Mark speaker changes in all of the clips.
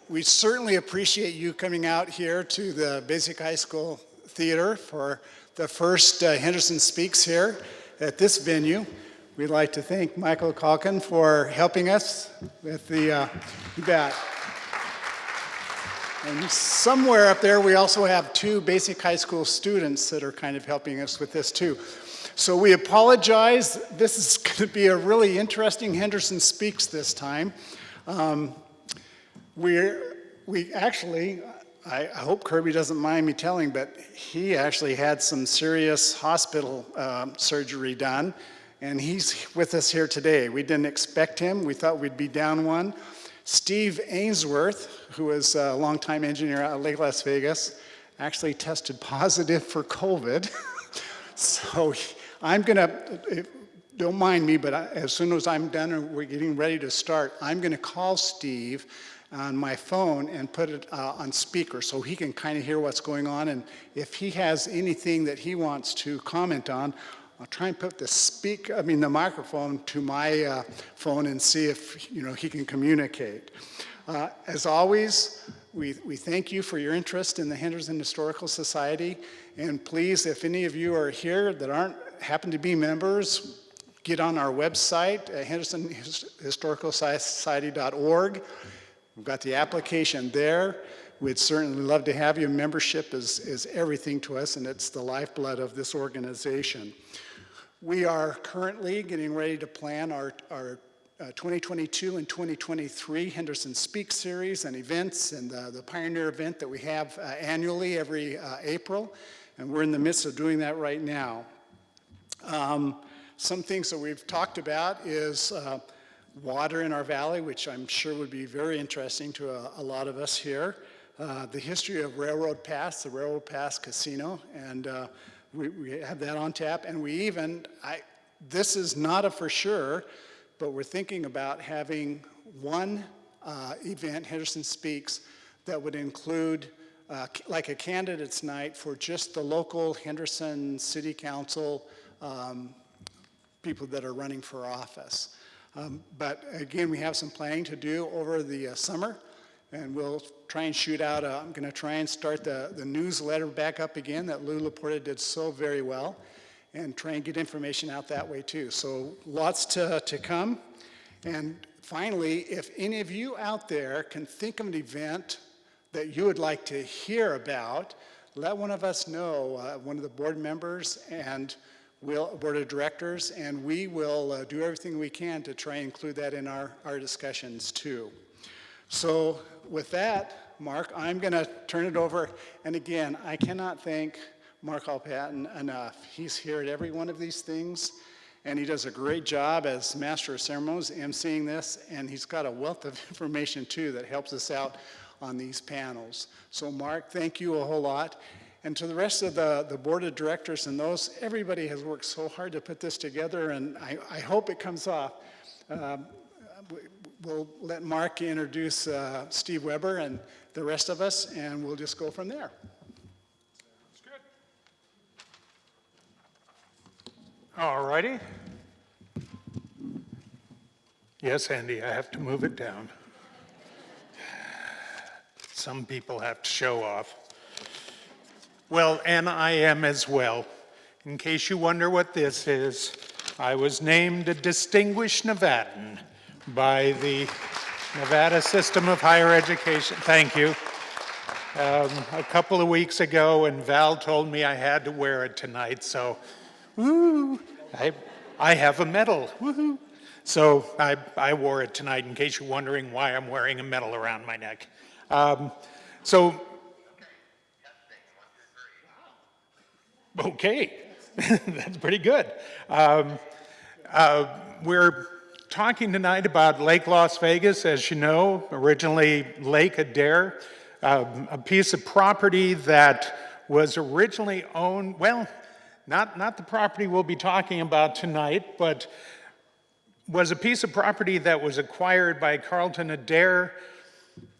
Speaker 1: We certainly appreciate you coming out here to the Basic High School Theater for the first Henderson Speaks here at this venue. We'd like to thank Michael Calkin for helping us with the bet. And somewhere up there, we also have two Basic High School students that are kind of helping us with this too. So we apologize. This is going to be a really interesting Henderson Speaks this time. We actually, I hope Kirby doesn't mind me telling, but he actually had some serious hospital surgery done, and he's with us here today. We didn't expect him. We thought we'd be down one. Steve Ainsworth, who is a longtime engineer out of Lake Las Vegas, actually tested positive for COVID. So I'm gonna, don't mind me, but as soon as I'm done and we're getting ready to start, I'm gonna call Steve on my phone and put it on speaker so he can kind of hear what's going on. And if he has anything that he wants to comment on, I'll try and put the microphone to my phone and see if he can communicate. As always, we thank you for your interest in the Henderson Historical Society. And please, if any of you are here that happen to be members, get on our website, hendersonhistoricalsociety.org. We've got the application there. We'd certainly love to have you. Membership is everything to us, and it's the lifeblood of this organization. We are currently getting ready to plan our 2022 and 2023 Henderson Speaks series and events, and the Pioneer event that we have annually every April, and we're in the midst of doing that right now. Some things that we've talked about is water in our valley, which I'm sure would be very interesting to a lot of us here. The history of Railroad Pass, the Railroad Pass Casino, and we have that on tap. And we even, this is not a for sure, but we're thinking about having one event, Henderson Speaks, that would include like a candidates night for just the local Henderson City Council people that are running for office. But again, we have some planning to do over the summer, and we'll try and shoot out, I'm gonna try and start the newsletter back up again that Lou Laporta did so very well, and try and get information out that way too. So lots to come. And finally, if any of you out there can think of an event that you would like to hear about, let one of us know, one of the board members and board of directors, and we will do everything we can to try and include that in our discussions too. So with that, Mark, I'm going to turn it over. And again, I cannot thank Mark Alpatin enough. He's here at every one of these things, and he does a great job as Master of Ceremonies emceeing this, and he's got a wealth of information too that helps us out on these panels. So Mark, thank you a whole lot. And to the rest of the board of directors and those, everybody has worked so hard to put this together, and I hope it comes off. We'll let Mark introduce Steve Weber and the rest of us, and we'll just go from there.
Speaker 2: That's good. All righty. Yes, Andy, I have to move it down. Some people have to show off. Well, and I am as well. In case you wonder what this is, I was named a Distinguished Nevadan by the Nevada System of Higher Education. Thank you. A couple of weeks ago, and Val told me I had to wear it tonight, so woo, I have a medal, woohoo. So I wore it tonight in case you're wondering why I'm wearing a medal around my neck. Okay, that's pretty good. We're talking tonight about Lake Las Vegas, as you know, originally Lake Adair, a piece of property that was originally owned, well, not the property we'll be talking about tonight, but was a piece of property that was acquired by Carlton Adair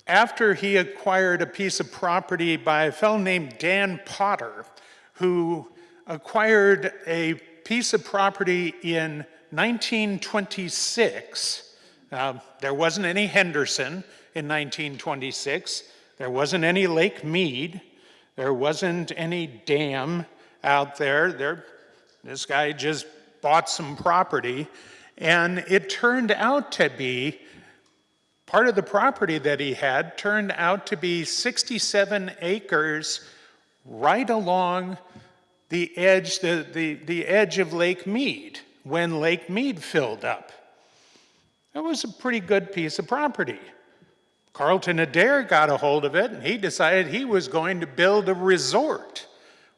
Speaker 2: after he acquired a piece of property by a fellow named Dan Potter, who acquired a piece of property in 1926 There wasn't any Henderson in 1926. There wasn't any Lake Mead. There wasn't any dam out there. This guy just bought some property, and it turned out to be, part of the property that he had turned out to be 67 acres right along the edge, the edge of Lake Mead, when Lake Mead filled up. That was a pretty good piece of property. Carlton Adair got a hold of it, and he decided he was going to build a resort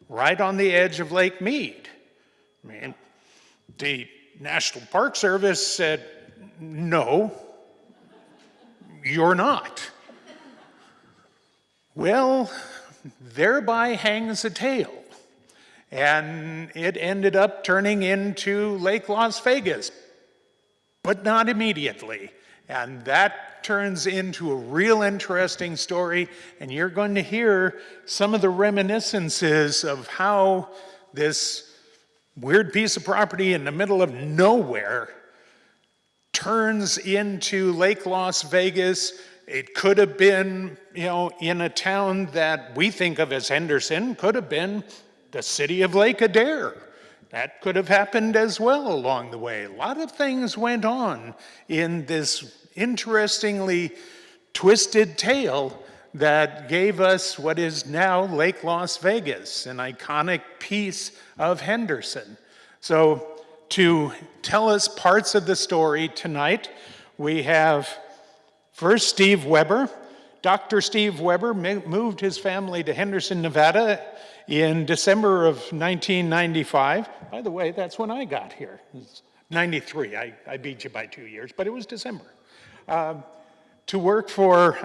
Speaker 2: right on the edge of Lake Mead. I mean, the National Park Service said, no, you're not. Well, thereby hangs a tale. And it ended up turning into Lake Las Vegas, but not immediately. And that turns into a real interesting story, and you're going to hear some of the reminiscences of how this weird piece of property in the middle of nowhere turns into Lake Las Vegas. It could have been, in a town that we think of as Henderson, could have been the city of Lake Adair. That could have happened as well along the way. A lot of things went on in this interestingly twisted tale that gave us what is now Lake Las Vegas, an iconic piece of Henderson. So to tell us parts of the story tonight, we have first Steve Weber. Dr. Steve Weber moved his family to Henderson, Nevada in December of 1995. By the way, that's when I got here. It's 93. I beat you by 2 years, but it was December. To work for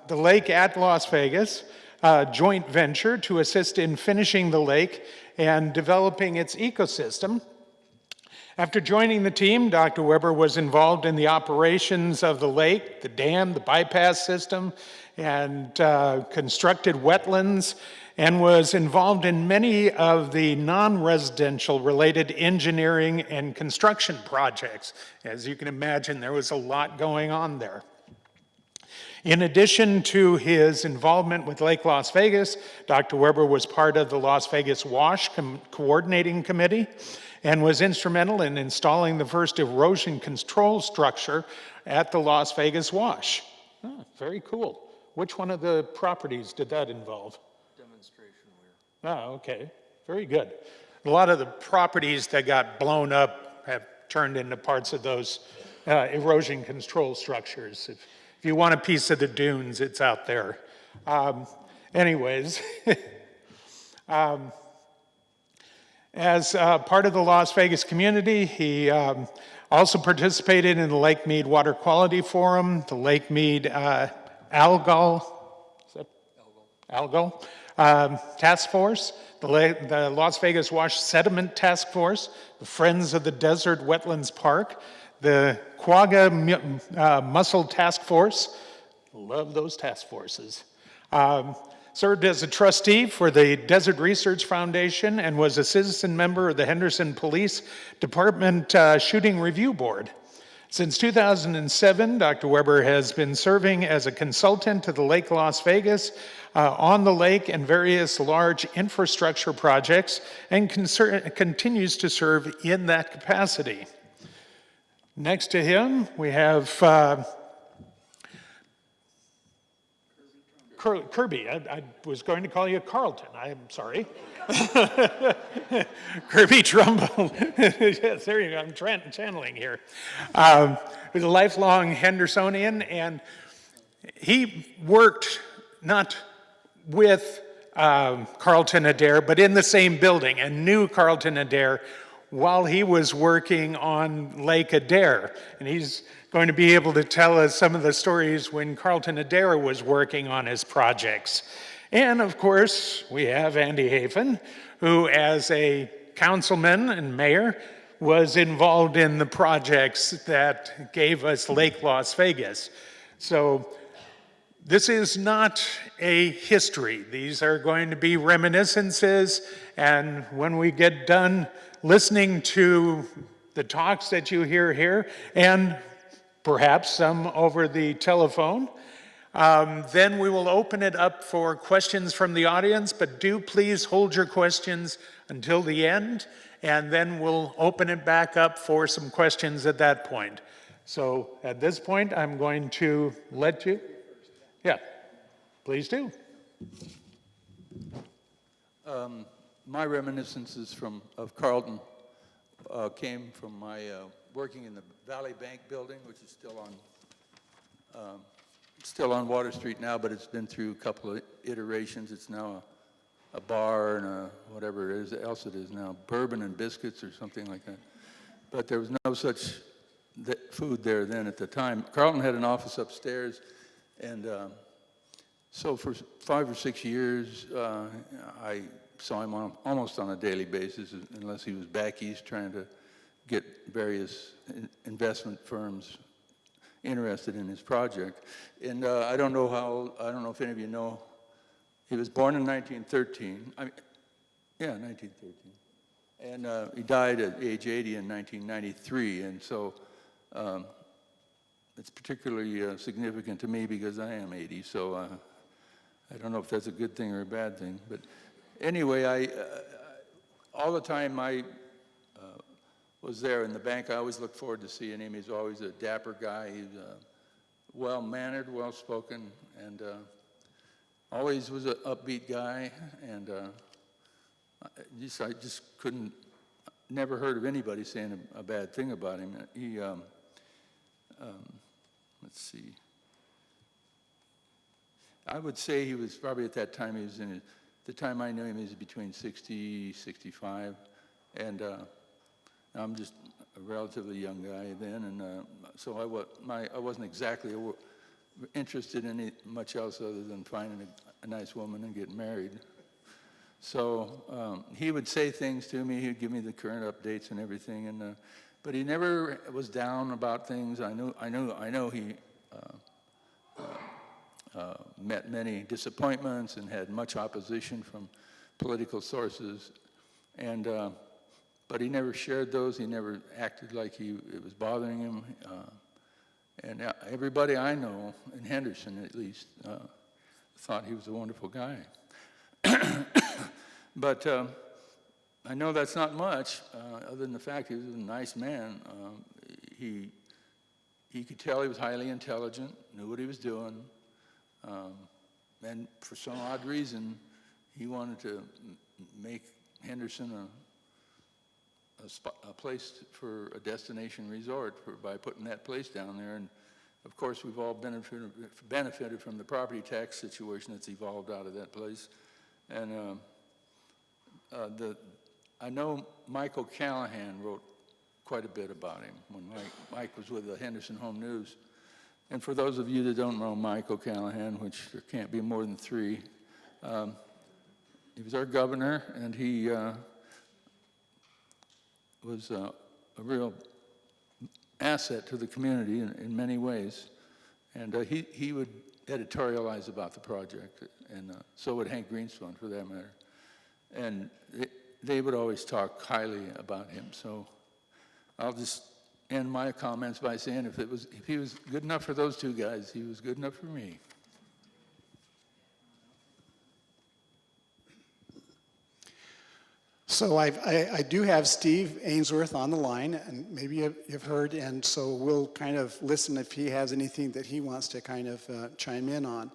Speaker 2: the lake at Las Vegas, a joint venture to assist in finishing the lake and developing its ecosystem. After joining the team, Dr. Weber was involved in the operations of the lake, the dam, the bypass system, and constructed wetlands, and was involved in many of the non-residential related engineering and construction projects. As you can imagine, there was a lot going on there. In addition to his involvement with Lake Las Vegas, Dr. Weber was part of the Las Vegas WASH Coordinating Committee and was instrumental in installing the first erosion control structure at the Las Vegas WASH. Oh, very cool. Which one of the properties did that involve? Oh, okay. Very good. A lot of the properties that got blown up have turned into parts of those erosion control structures. If you want a piece of the dunes, it's out there. Anyways, as part of the Las Vegas community, he also participated in the Lake Mead Water Quality Forum, the Lake Mead Algal Task Force, the Las Vegas Wash Sediment Task Force, the Friends of the Desert Wetlands Park, the Quagga Mussel Task Force. Love those task forces. Served as a trustee for the Desert Research Foundation and was a citizen member of the Henderson Police Department Shooting Review Board. Since 2007, Dr. Weber has been serving as a consultant to the Lake Las Vegas on the lake and various large infrastructure projects and continues to serve in that capacity. Next to him, we have Kirby. I was going to call you Carlton. I'm sorry. Kirby Trumbull. Yes, there you go. I'm channeling here. He's a lifelong Hendersonian, and he worked not with Carlton Adair, but in the same building, and knew Carlton Adair while he was working on Lake Adair. And he's going to be able to tell us some of the stories when Carlton Adair was working on his projects. And of course, we have Andy Hafen, who as a councilman and mayor was involved in the projects that gave us Lake Las Vegas. So this is not a history. These are going to be reminiscences, and when we get done listening to the talks that you hear here, and perhaps some over the telephone. Then we will open it up for questions from the audience, but do please hold your questions until the end, and then we'll open it back up for some questions at that point. So at this point, I'm going to let you, yeah, please do.
Speaker 3: My reminiscences of Carlton came from my working in the Valley Bank building, which is still on Water Street now, but it's been through a couple of iterations. It's now a bar and a whatever else it is now, bourbon and biscuits or something like that. But there was no such food there then at the time. Carlton had an office upstairs, and so for 5 or 6 years, I saw him almost on a daily basis, unless he was back east trying to get various investment firms interested in his project. And I don't know if any of you know, he was born in 1913. 1913. And he died at age 80 in 1993. And so it's particularly significant to me because I am 80. So I don't know if that's a good thing or a bad thing. But anyway, all the time I was there in the bank, I always looked forward to seeing him. He's always a dapper guy. He's well-mannered, well-spoken, and always was an upbeat guy. And I just never heard of anybody saying a bad thing about him. He, let's see. I would say he was probably at that time, the time I knew him, he was between 60, 65. And I'm just a relatively young guy then, and so I wasn't exactly interested in much else other than finding a nice woman and getting married. So he would say things to me. He'd give me the current updates and everything, and but he never was down about things. I know he met many disappointments and had much opposition from political sources, and. But he never shared those. He never acted like it was bothering him. And everybody I know, in Henderson at least, thought he was a wonderful guy. But I know that's not much, other than the fact he was a nice man. He could tell he was highly intelligent, knew what he was doing, and for some odd reason, he wanted to make Henderson a place for a destination resort by putting that place down there. And of course, we've all benefited from the property tax situation that's evolved out of that place. And I know Mike O'Callahan wrote quite a bit about him when Mike was with the Henderson Home News. And for those of you that don't know Mike O'Callahan, which there can't be more than 3, he was our governor, and he was a real asset to the community in many ways. And he would editorialize about the project, and so would Hank Greenstone, for that matter. And they would always talk highly about him. So I'll just end my comments by saying if he was good enough for those 2 guys, he was good enough for me.
Speaker 1: So I do have Steve Ainsworth on the line, and maybe you've heard, and so we'll kind of listen if he has anything that he wants to kind of chime in on.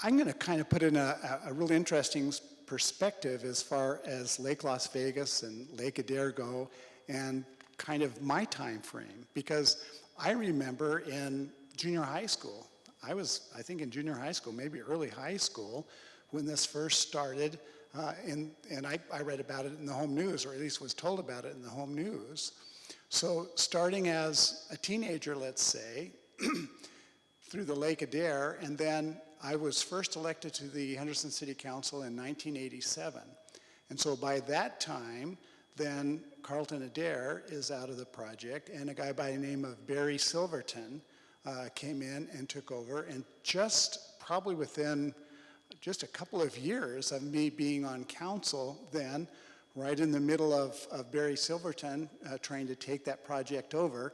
Speaker 1: I'm going to kind of put in a real interesting perspective as far as Lake Las Vegas and Lake Adair go, and kind of my time frame, because I remember in junior high school, I think in junior high school, maybe early high school, when this first started. And I read about it in the home news, or at least was told about it in the home news. So starting as a teenager, let's say, through the Lake Adair, and then I was first elected to the Henderson City Council in 1987. And so by that time, then Carlton Adair is out of the project, and a guy by the name of Barry Silverton came in and took over, and just probably within just a couple of years of me being on council then, right in the middle of Barry Silverton trying to take that project over,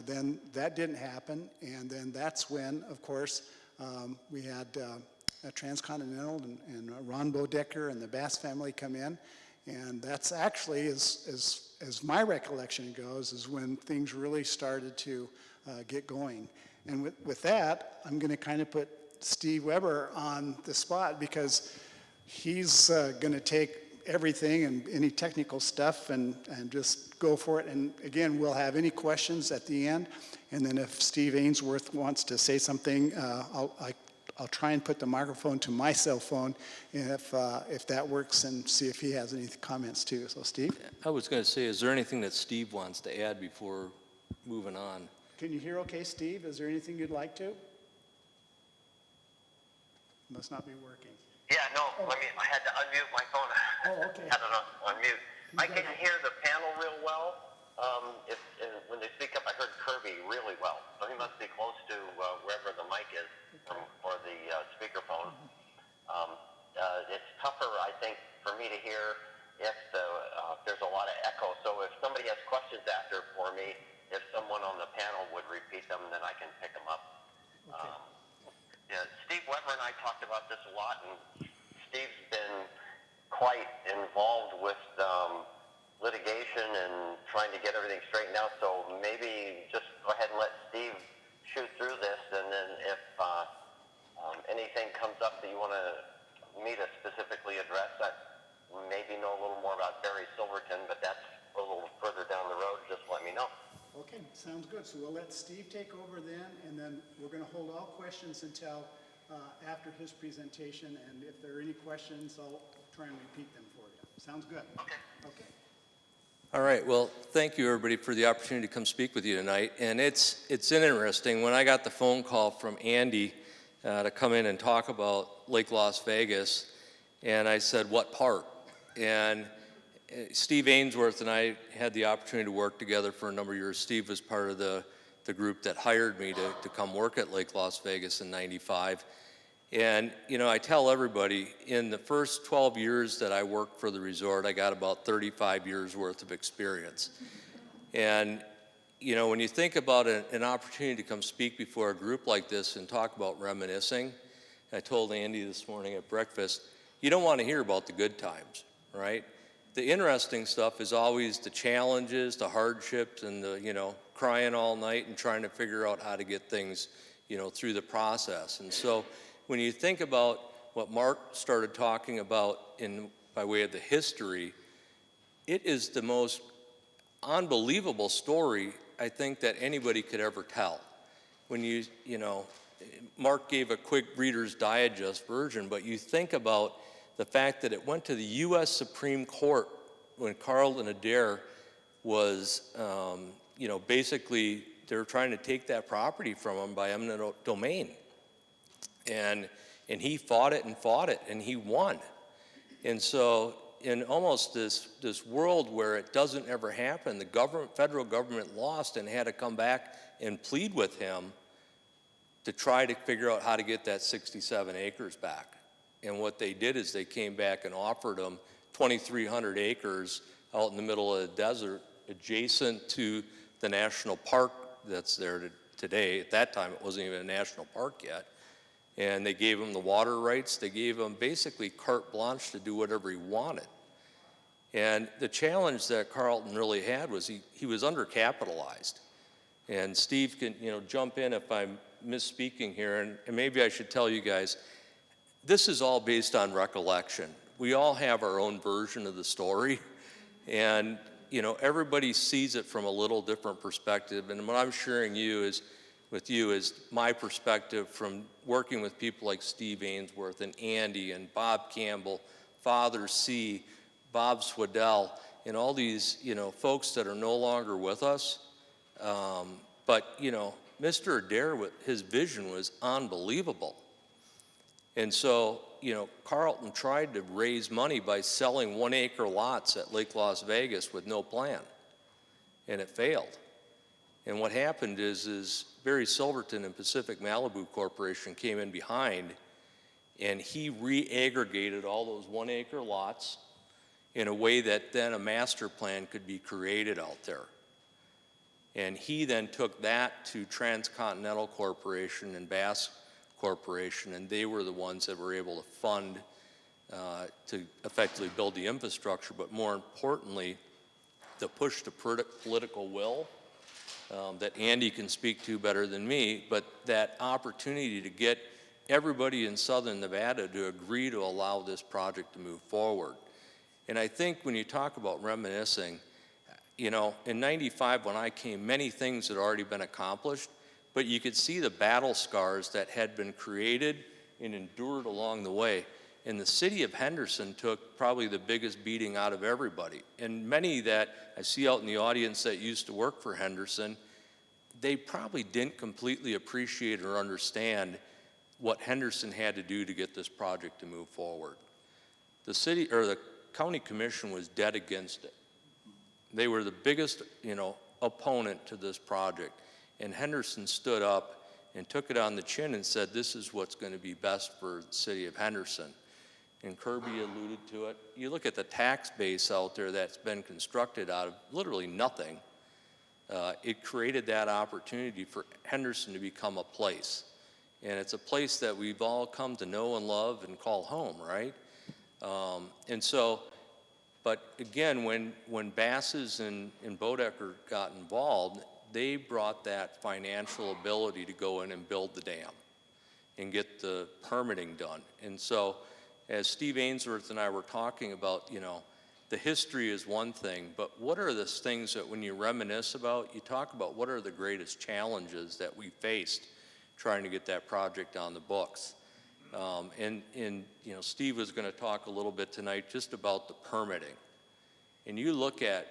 Speaker 1: Then that didn't happen, and then that's when, of course, we had Transcontinental and Ron Boedekker and the Bass family come in, and that's actually, as my recollection goes, is when things really started to get going. And with that, I'm going to kind of put Steve Weber on the spot, because he's going to take everything and any technical stuff and just go for it. And again, we'll have any questions at the end. And then if Steve Ainsworth wants to say something, I'll try and put the microphone to my cell phone, and if that works, and see if he has any comments too. So Steve?
Speaker 4: I was going to say, is there anything that Steve wants to add before moving on?
Speaker 1: Can you hear okay, Steve? Is there anything you'd like to? Must not be working.
Speaker 5: Yeah, no, I had to unmute my phone.
Speaker 1: Oh, okay.
Speaker 5: Had it on mute. I can hear the panel real well. When they speak up, I heard Kirby really well. So he must be close to wherever the mic is for the speakerphone. It's tougher, I think, for me to hear if there's a lot of echo. So if somebody has questions after for me, if someone on the panel would repeat them, then I can pick them up.
Speaker 1: Okay.
Speaker 5: Yeah, Steve Weber and I talked about this a lot, and Steve's been quite involved with litigation and trying to get everything straightened out. So maybe just go ahead and let Steve shoot through this, and then if anything comes up that you want me to specifically address, that maybe know a little more about Barry Silverton, but that's a little further down the road. Just let me know.
Speaker 1: Okay, sounds good. So we'll let Steve take over then, and then we're going to hold all questions until after his presentation, and if there are any questions, I'll try and repeat them for you. Sounds good?
Speaker 5: Okay.
Speaker 1: Okay.
Speaker 4: All right, well, thank you, everybody, for the opportunity to come speak with you tonight. And it's interesting. When I got the phone call from Andy to come in and talk about Lake Las Vegas, and I said, what part? And Steve Ainsworth and I had the opportunity to work together for a number of years. Steve was part of the group that hired me to come work at Lake Las Vegas in '95. And, you know, I tell everybody, in the first 12 years that I worked for the resort, I got about 35 years worth of experience. And, you know, when you think about an opportunity to come speak before a group like this and talk about reminiscing, I told Andy this morning at breakfast, you don't want to hear about the good times, right? The interesting stuff is always the challenges, the hardships, and the, you know, crying all night and trying to figure out how to get things, you know, through the process. And so when you think about what Mark started talking about by way of the history, it is the most unbelievable story I think that anybody could ever tell. When you know, Mark gave a quick Reader's Digest version, but you think about the fact that it went to the U.S. Supreme Court when Carlton Adair was, you know, basically they were trying to take that property from him by eminent domain. And he fought it, and he won. And so in almost this world where it doesn't ever happen, the federal government lost and had to come back and plead with him to try to figure out how to get that 67 acres back. And what they did is they came back and offered them 2,300 acres out in the middle of the desert, adjacent to the national park that's there today. At that time, it wasn't even a national park yet. And they gave him the water rights. They gave him basically carte blanche to do whatever he wanted. And the challenge that Carlton really had was he was undercapitalized. And Steve can, you know, jump in if I'm misspeaking here, and maybe I should tell you guys, this is all based on recollection. We all have our own version of the story, and you know, everybody sees it from a little different perspective. And what I'm sharing with you is my perspective from working with people like Steve Ainsworth and Andy and Bob Campbell, Father C, Bob Swedell, and all these, you know, folks that are no longer with us. But you know, Mr. Adair, his vision was unbelievable. And so, you know, Carlton tried to raise money by selling 1-acre lots at Lake Las Vegas with no plan, and it failed. And what happened is Barry Silverton and Pacific Malibu Corporation came in behind, and he re-aggregated all those 1-acre lots in a way that then a master plan could be created out there. And he then took that to Transcontinental Corporation and Bass Corporation, and they were the ones that were able to fund to effectively build the infrastructure, but more importantly, the push to political will that Andy can speak to better than me, but that opportunity to get everybody in southern Nevada to agree to allow this project to move forward. And I think when you talk about reminiscing, you know, in '95 when I came, many things had already been accomplished, but you could see the battle scars that had been created and endured along the way. And the city of Henderson took probably the biggest beating out of everybody. And many that I see out in the audience that used to work for Henderson, they probably didn't completely appreciate or understand what Henderson had to do to get this project to move forward. The city, or the county commission, was dead against it. They were the biggest, you know, opponent to this project. And Henderson stood up and took it on the chin and said, this is what's going to be best for the city of Henderson. And Kirby alluded to it. You look at the tax base out there that's been constructed out of literally nothing. It created that opportunity for Henderson to become a place. And it's a place that we've all come to know and love and call home, right? And so, but again, when Basses and Boedekker got involved, they brought that financial ability to go in and build the dam and get the permitting done. And so, as Steve Ainsworth and I were talking about, you know, the history is one thing, but what are the things that when you reminisce about, you talk about what are the greatest challenges that we faced trying to get that project on the books. And you know, Steve was going to talk a little bit tonight just about the permitting. And you look at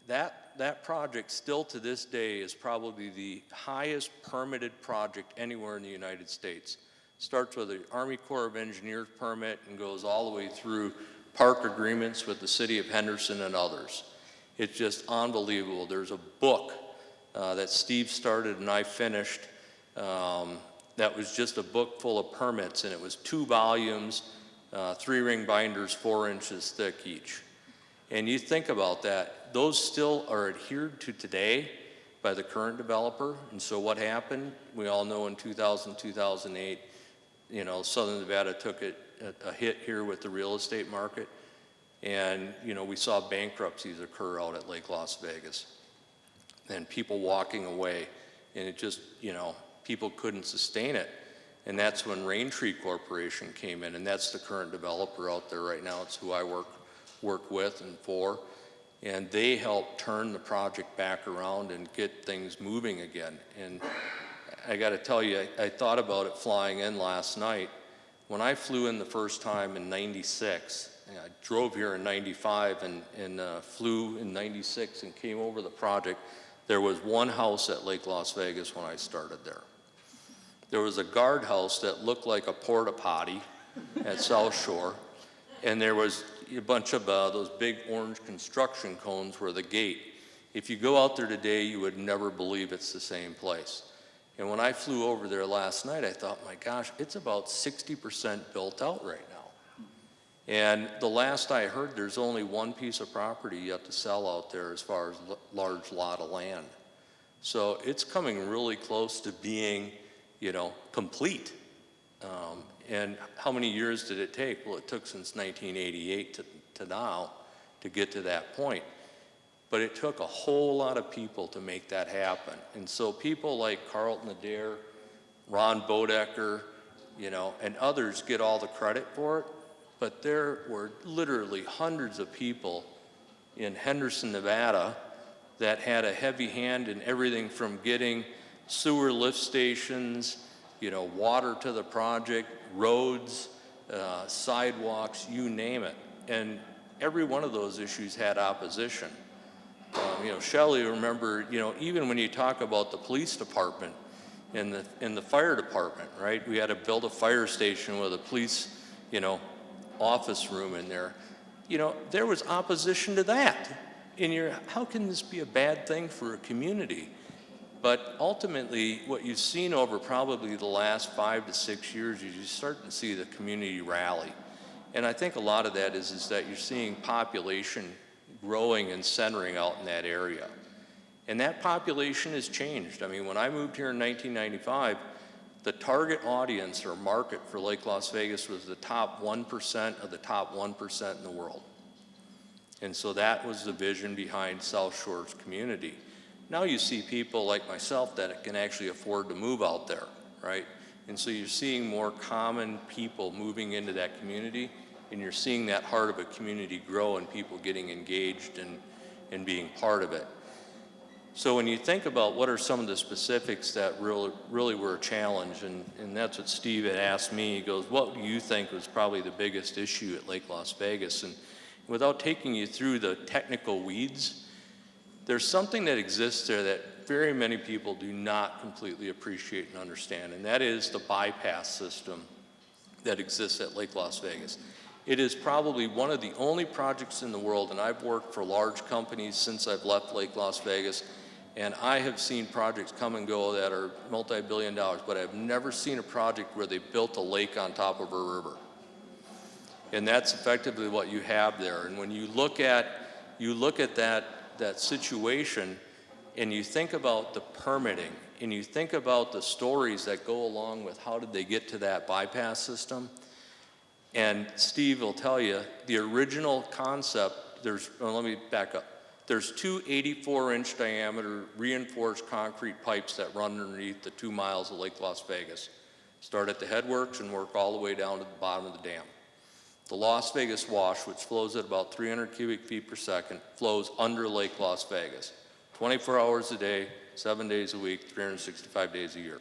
Speaker 4: that project still to this day is probably the highest permitted project anywhere in the United States. Starts with the Army Corps of Engineers permit and goes all the way through park agreements with the city of Henderson and others. It's just unbelievable. There's a book that Steve started and I finished that was just a book full of permits, and it was 2 volumes, 3-ring binders, 4 inches thick each. And you think about that, those still are adhered to today by the current developer. And so what happened, we all know in 2000, 2008, you know, Southern Nevada took a hit here with the real estate market. And, you know, we saw bankruptcies occur out at Lake Las Vegas and people walking away. And it just, you know, people couldn't sustain it. And that's when Raintree Corporation came in, and that's the current developer out there right now. It's who I work with and for. And they helped turn the project back around and get things moving again. And I got to tell you, I thought about it flying in last night. When I flew in the first time in '96, I drove here in '95 and flew in '96 and came over the project, there was one house at Lake Las Vegas when I started there. There was a guardhouse that looked like a porta potty at South Shore, and there was a bunch of those big orange construction cones were the gate. If you go out there today, you would never believe it's the same place. And when I flew over there last night, I thought, my gosh, it's about 60% built out right now. And the last I heard, there's only one piece of property yet to sell out there as far as large lot of land. So it's coming really close to being, you know, complete. And how many years did it take? Well, it took since 1988 to now to get to that point. But it took a whole lot of people to make that happen. And so people like Carlton Adair, Ron Boedekker, you know, and others get all the credit for it. But there were literally hundreds of people in Henderson, Nevada that had a heavy hand in everything from getting sewer lift stations, you know, water to the project, roads, sidewalks, you name it. And every one of those issues had opposition. You know, Shelley, remember, you know, even when you talk about the police department and the fire department, right? We had to build a fire station with a police, you know, office room in there. You know, there was opposition to that. And how can this be a bad thing for a community? But ultimately, what you've seen over probably the last 5 to 6 years is you start to see the community rally. And I think a lot of that is that you're seeing population growing and centering out in that area. And that population has changed. I mean, when I moved here in 1995, the target audience or market for Lake Las Vegas was the top 1% of the top 1% in the world. And so that was the vision behind South Shore's community. Now you see people like myself that can actually afford to move out there, right? And so you're seeing more common people moving into that community, and you're seeing that heart of a community grow and people getting engaged and being part of it. So when you think about what are some of the specifics that really were a challenge, and that's what Steve had asked me, he goes, what do you think was probably the biggest issue at Lake Las Vegas? And without taking you through the technical weeds, there's something that exists there that very many people do not completely appreciate and understand, and that is the bypass system that exists at Lake Las Vegas. It is probably one of the only projects in the world, and I've worked for large companies since I've left Lake Las Vegas, and I have seen projects come and go that are multi-billion dollars, but I've never seen a project where they built a lake on top of a river. And that's effectively what you have there. And when you look at that situation, and you think about the permitting, and you think about the stories that go along with how did they get to that bypass system, and Steve will tell you, the original concept, let me back up. There's two 84-inch diameter reinforced concrete pipes that run underneath the 2 miles of Lake Las Vegas. Start at the headworks and work all the way down to the bottom of the dam. The Las Vegas Wash, which flows at about 300 cubic feet per second, flows under Lake Las Vegas, 24 hours a day, 7 days a week, 365 days a year.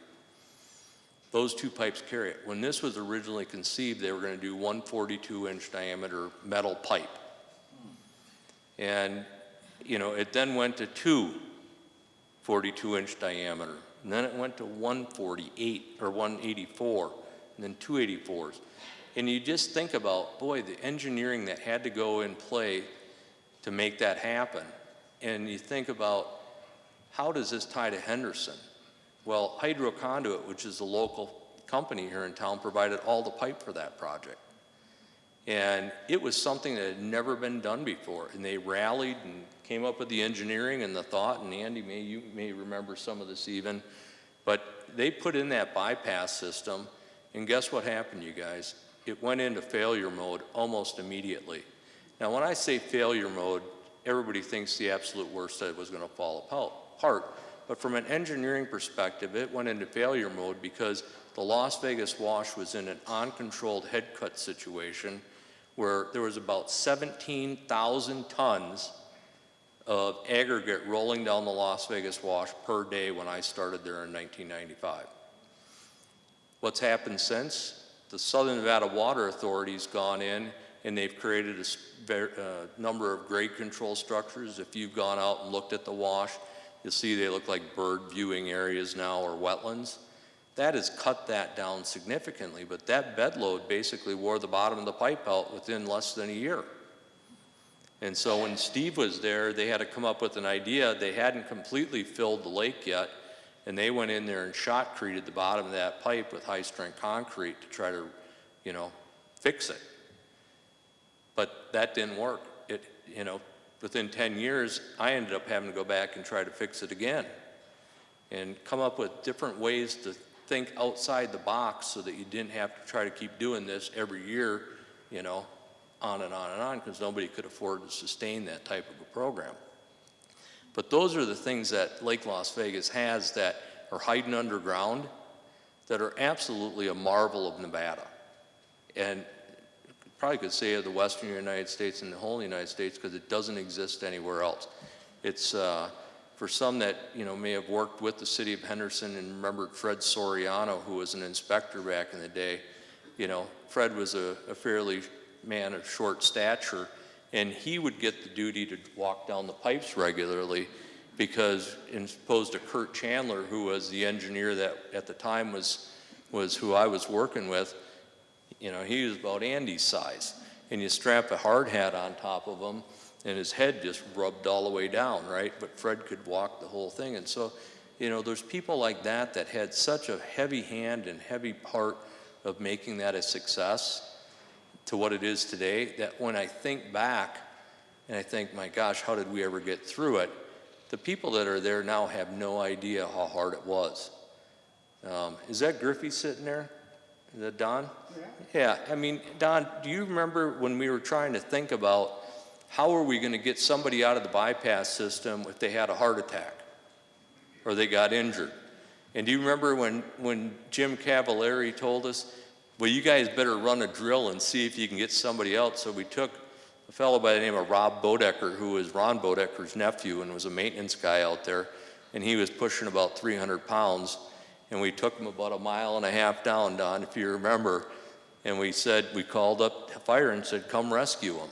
Speaker 4: Those two pipes carry it. When this was originally conceived, they were going to do one 42-inch diameter metal pipe. And it then went to two 42-inch diameter, and then it went to 148 or 184, and then 284s. And you just think about, boy, the engineering that had to go in play to make that happen. And you think about, how does this tie to Henderson? Well, Hydro Conduit, which is a local company here in town, provided all the pipe for that project. And it was something that had never been done before. And they rallied and came up with the engineering and the thought, and Andy, you may remember some of this even, but they put in that bypass system, and guess what happened, you guys? It went into failure mode almost immediately. Now, when I say failure mode, everybody thinks the absolute worst, that it was going to fall apart. But from an engineering perspective, it went into failure mode because the Las Vegas Wash was in an uncontrolled head cut situation where there was about 17,000 tons of aggregate rolling down the Las Vegas Wash per day when I started there in 1995. What's happened since? The Southern Nevada Water Authority's gone in and they've created a number of grade control structures. If you've gone out and looked at the wash, you'll see they look like bird viewing areas now or wetlands. That has cut that down significantly, but that bed load basically wore the bottom of the pipe out within less than a year. And so when Steve was there, they had to come up with an idea. They hadn't completely filled the lake yet, and they went in there and shotcreted the bottom of that pipe with high-strength concrete to try to, fix it. But that didn't work. Within 10 years, I ended up having to go back and try to fix it again and come up with different ways to think outside the box so that you didn't have to try to keep doing this every year, on and on and on, because nobody could afford to sustain that type of a program. But those are the things that Lake Las Vegas has that are hiding underground that are absolutely a marvel of Nevada. And probably could say of the Western United States and the whole United States because it doesn't exist anywhere else. It's for some that may have worked with the city of Henderson and remembered Fred Soriano, who was an inspector back in the day. Fred was a fairly man of short stature, and he would get the duty to walk down the pipes regularly because, as opposed to Kurt Chandler, who was the engineer that at the time was who I was working with, he was about Andy's size. And you strap a hard hat on top of him, and his head just rubbed all the way down, right? But Fred could walk the whole thing. And so, there's people like that that had such a heavy hand and heavy part of making that a success to what it is today, that when I think back and I think, my gosh, how did we ever get through it? the people that are there now have no idea how hard it was. Is that Griffey sitting there? Is that Don? Yeah. I mean, Don, do you remember when we were trying to think about how are we going to get somebody out of the bypass system if they had a heart attack or they got injured? And do you remember when Jim Cavallari told us, well, you guys better run a drill and see if you can get somebody else? So we took a fellow by the name of Rob Boedekker, who was Ron Boedekker's nephew and was a maintenance guy out there, and he was pushing about 300 pounds. And we took him about 1.5 miles down, Don, if you remember. And we called up fire and said, come rescue him.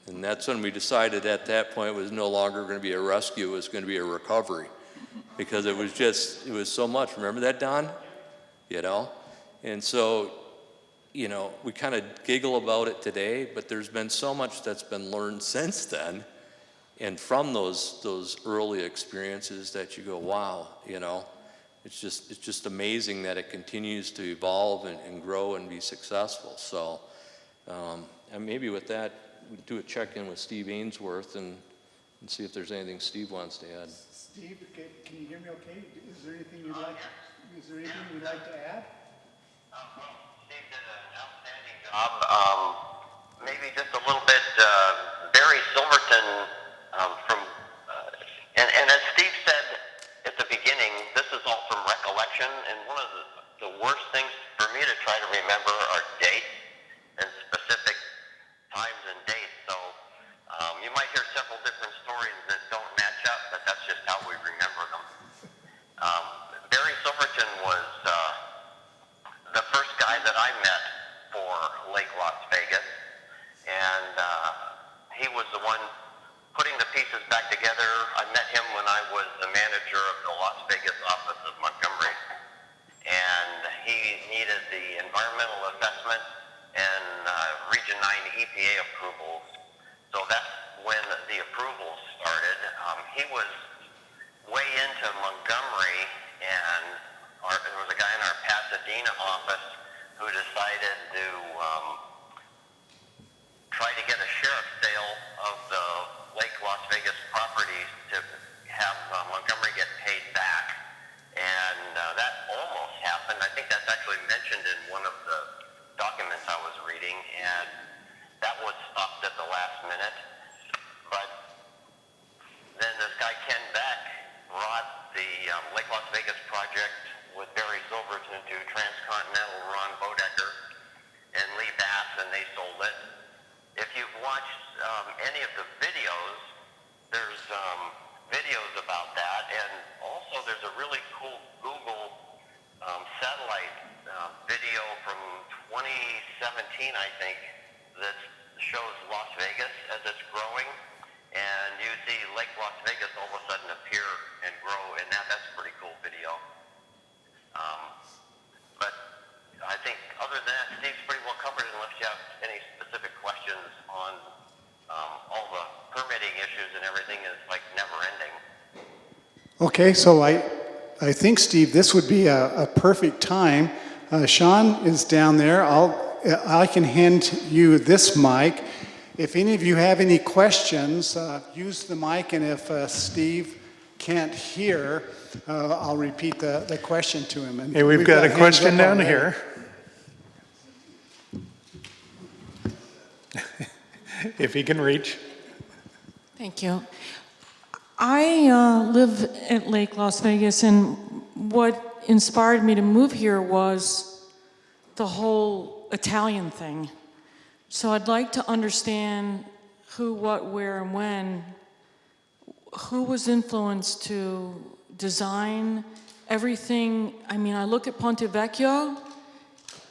Speaker 4: And that's when we decided at that point it was no longer going to be a rescue, it was going to be a recovery. Because it was so much. Remember that, Don? You know? And so, you know, we kind of giggle about it today, but there's been so much that's been learned since then. And from those early experiences that you go, wow, you know? It's just amazing that it continues to evolve and grow and be successful. So, and maybe with that, we do a check-in with Steve Ainsworth and see if there's anything Steve wants to add.
Speaker 1: Steve, can you hear me okay? Is there anything you'd like to add?
Speaker 5: Well, Steve did an outstanding job. Maybe just a little bit, Barry Silverton and as Steve said at the beginning, this is all from recollection, and one of the worst things for me to try to remember are dates and specific times and dates. So you might hear several different stories that don't match up, but that's just how we remember them. Barry Silverton was the first guy that I met for Lake Las Vegas, and he was the one putting the pieces back together. I met him when I was the manager of the Las Vegas office of Montgomery, and he needed the environmental assessment and Region 9 EPA approvals. So that's when the approvals started. He was way into Montgomery, and there was a guy in our Pasadena office who decided to try to get a sheriff's sale of the Lake Las Vegas properties to have Montgomery get paid back. And that almost happened. I think that's actually mentioned in one of the documents I was reading, and that was stopped at the last minute. But then this guy Ken Beck brought the Lake Las Vegas project with Barry Silverton to Transcontinental Ron Boedekker and Lee Bass, and they sold it. If you've watched any of the videos, there's videos about that, and also there's a really cool Google satellite video from 2017, I think, that shows Las Vegas as it's growing, and you see Lake Las Vegas all of a sudden appear and grow, and that's a pretty cool video. But I think other than that, Steve's pretty well covered unless you have any specific questions on all the permitting issues and everything is like never ending.
Speaker 1: Okay, so I think, Steve, this would be a perfect time. Sean is down there. I can hand you this mic. If any of you have any questions, use the mic, and if Steve can't hear, I'll repeat the question to him. And
Speaker 2: Hey, we've got a
Speaker 1: hands
Speaker 2: question
Speaker 1: up
Speaker 2: down
Speaker 1: already.
Speaker 2: here. If he can reach.
Speaker 6: Thank you. I live at Lake Las Vegas, and what inspired me to move here was the whole Italian thing. So I'd like to understand who, what, where, and when. Who was influenced to design everything? I mean, I look at Ponte Vecchio,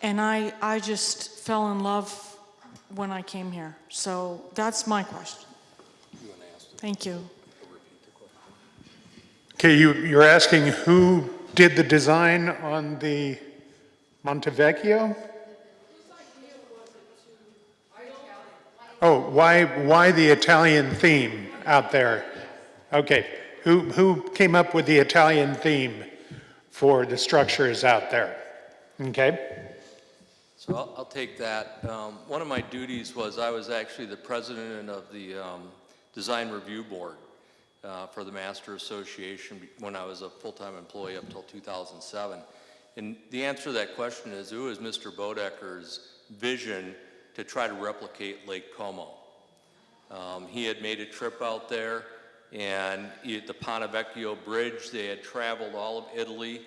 Speaker 6: and I just fell in love when I came here. So that's my question. Thank you.
Speaker 2: Okay, you're asking who did the design on the Monte Vecchio? Oh, why the Italian theme out there? Okay, who came up with the Italian theme for the structures out there? Okay.
Speaker 4: So I'll take that. One of my duties was I was actually the president of the Design Review Board. for the Master Association when I was a full-time employee up till 2007. And the answer to that question is, it was Mr. Boedekker's vision to try to replicate Lake Como. He had made a trip out there, and the Ponte Vecchio Bridge, they had traveled all of Italy,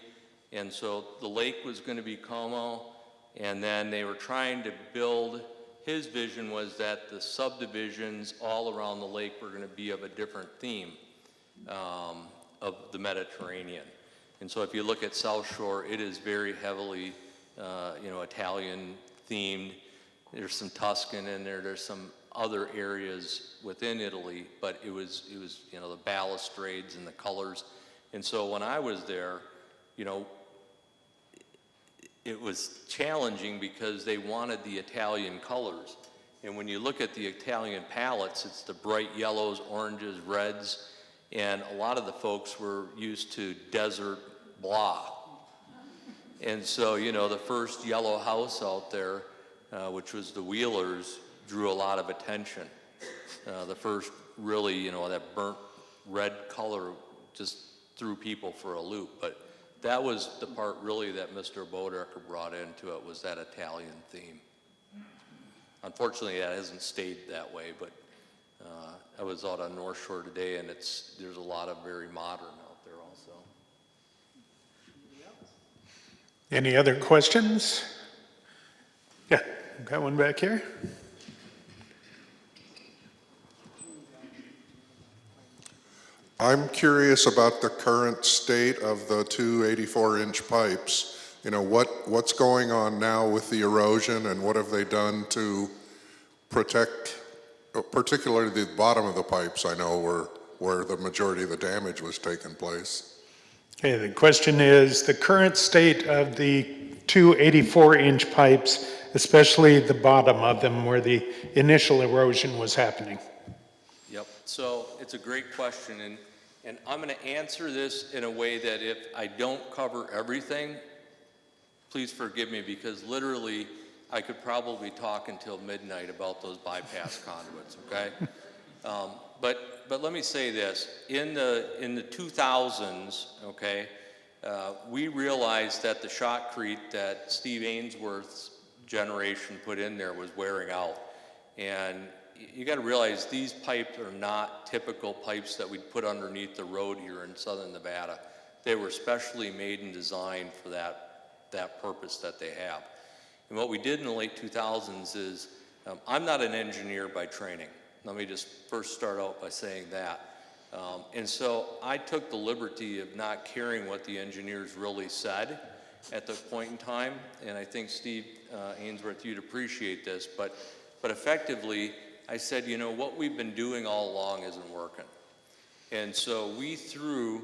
Speaker 4: and so the lake was going to be Como, and then they were trying to build, his vision was that the subdivisions all around the lake were going to be of a different theme of the Mediterranean. And so if you look at South Shore, it is very heavily, Italian themed. There's some Tuscan in there, there's some other areas within Italy, but it was the balustrades and the colors. And so when I was there, it was challenging because they wanted the Italian colors. And when you look at the Italian palettes, it's the bright yellows, oranges, reds, and a lot of the folks were used to desert blah. And so, the first yellow house out there, which was the Wheelers, drew a lot of attention. The first really, that burnt red color just threw people for a loop. But that was the part really that Mr. Boedekker brought into it, was that Italian theme. Unfortunately, that hasn't stayed that way, but I was out on North Shore today, and there's a lot of very modern out there also.
Speaker 2: Any other questions? Yeah, got one back here.
Speaker 7: I'm curious about the current state of the two 84-inch pipes. What's going on now with the erosion, and what have they done to protect, particularly the bottom of the pipes, I know where the majority of the damage was taking place.
Speaker 2: Okay, the question is the current state of the two 84-inch pipes, especially the bottom of them where the initial erosion was happening.
Speaker 4: Yep, so it's a great question, and I'm going to answer this in a way that if I don't cover everything, please forgive me, because literally I could probably talk until midnight about those bypass conduits, okay? But let me say this, in the 2000s, okay, we realized that the shotcrete that Steve Ainsworth's generation put in there was wearing out. And you got to realize these pipes are not typical pipes that we'd put underneath the road here in southern Nevada. They were specially made and designed for that purpose that they have. And what we did in the late 2000s is, I'm not an engineer by training. Let me just first start out by saying that. And so I took the liberty of not caring what the engineers really said at the point in time. And I think Steve Ainsworth, you'd appreciate this, but effectively, I said, what we've been doing all along isn't working. And so we threw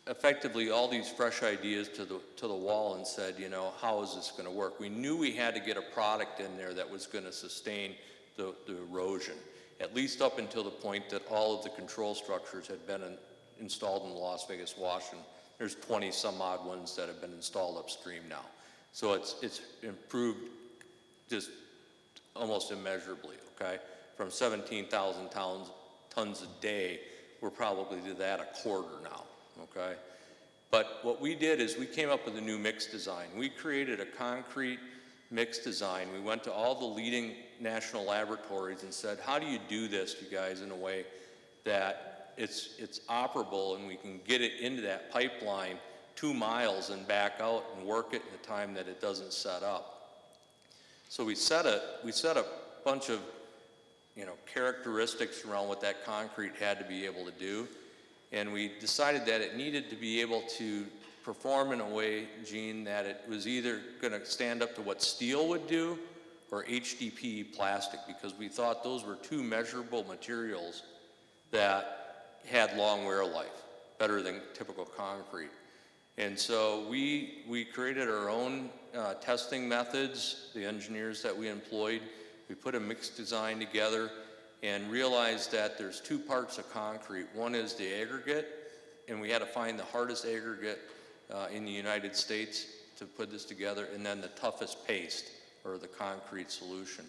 Speaker 4: effectively all these fresh ideas to the wall and said, how is this going to work? We knew we had to get a product in there that was going to sustain the erosion, at least up until the point that all of the control structures had been installed in the Las Vegas Wash, and there's 20 some odd ones that have been installed upstream now. So it's improved just almost immeasurably, okay? From 17,000 tons a day, we're probably to that a quarter now, okay? But what we did is we came up with a new mix design. We created a concrete mix design. We went to all the leading national laboratories and said, how do you do this, you guys, in a way that it's operable and we can get it into that pipeline 2 miles and back out and work it in a time that it doesn't set up. So we set a bunch of characteristics around what that concrete had to be able to do, and we decided that it needed to be able to perform in a way, Gene, that it was either going to stand up to what steel would do or HDPE plastic, because we thought those were two measurable materials that had long wear life, better than typical concrete. And so we created our own testing methods, the engineers that we employed. We put a mixed design together and realized that there's two parts of concrete. One is the aggregate, and we had to find the hardest aggregate in the United States to put this together, and then the toughest paste, or the concrete solution.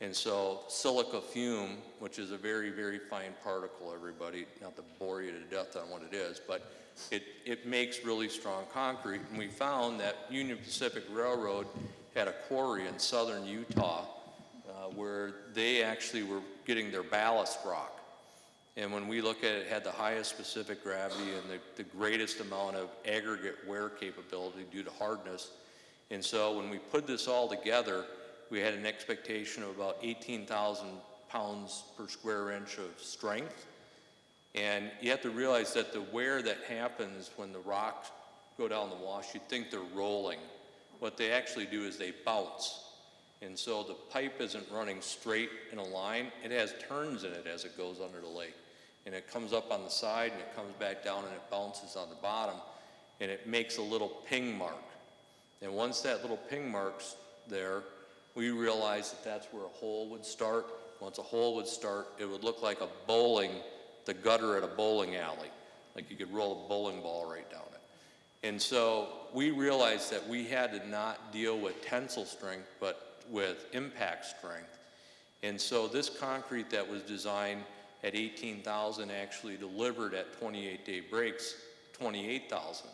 Speaker 4: And so silica fume, which is a very, very fine particle, everybody, not to bore you to death on what it is, but it makes really strong concrete. And we found that Union Pacific Railroad had a quarry in southern Utah where they actually were getting their ballast rock. And when we look at it, it had the highest specific gravity and the greatest amount of aggregate wear capability due to hardness. And so when we put this all together, we had an expectation of about 18,000 pounds per square inch of strength. And you have to realize that the wear that happens when the rocks go down the wash, you'd think they're rolling. What they actually do is they bounce. And so the pipe isn't running straight in a line. It has turns in it as it goes under the lake. And it comes up on the side and it comes back down and it bounces on the bottom. And it makes a little ping mark. And once that little ping mark's there, we realized that that's where a hole would start. Once a hole would start, it would look like the gutter at a bowling alley. Like you could roll a bowling ball right down it. And so we realized that we had to not deal with tensile strength, but with impact strength. And so this concrete that was designed at 18,000 actually delivered at 28-day breaks, 28,000.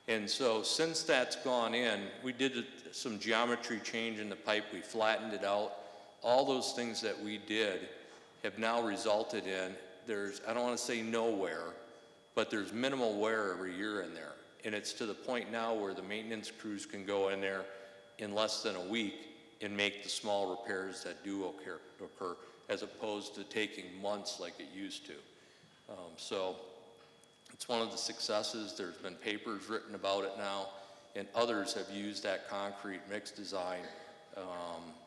Speaker 4: And so since that's gone in, we did some geometry change in the pipe, we flattened it out. All those things that we did have now resulted in, I don't want to say no wear, but there's minimal wear every year in there. And it's to the point now where the maintenance crews can go in there in less than a week and make the small repairs that do occur, as opposed to taking months like it used to. So it's one of the successes. There's been papers written about it now, and others have used that concrete mix design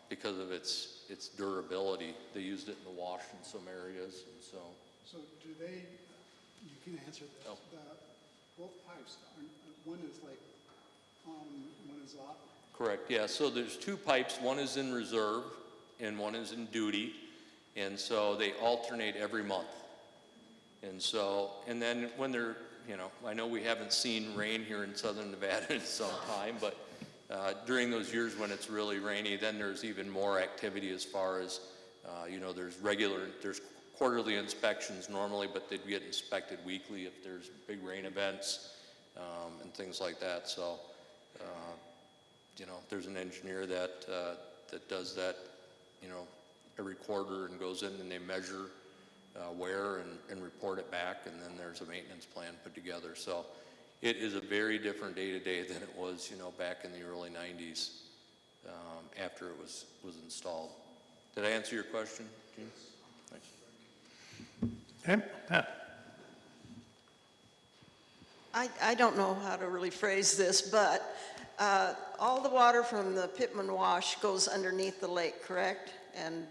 Speaker 4: because of its durability. They used it in the wash in some areas, and so.
Speaker 1: So do they, you can answer this,
Speaker 4: No.
Speaker 1: Both pipes, one is like on, one is off?
Speaker 4: Correct, yeah, so there's two pipes, one is in reserve and one is in duty, and so they alternate every month. And so, and then when they're, I know we haven't seen rain here in southern Nevada in some time, but during those years when it's really rainy, then there's even more activity as far as, there's quarterly inspections normally, but they'd get inspected weekly if there's big rain events and things like that. So, there's an engineer that does that, every quarter and goes in and they measure wear and report it back, and then there's a maintenance plan put together. So it is a very different day-to-day than it was, back in the early 90s after it was installed. Did I answer your question, Gene? Thanks.
Speaker 2: Okay.
Speaker 8: I don't know how to really phrase this, but all the water from the Pittman Wash goes underneath the lake, correct? And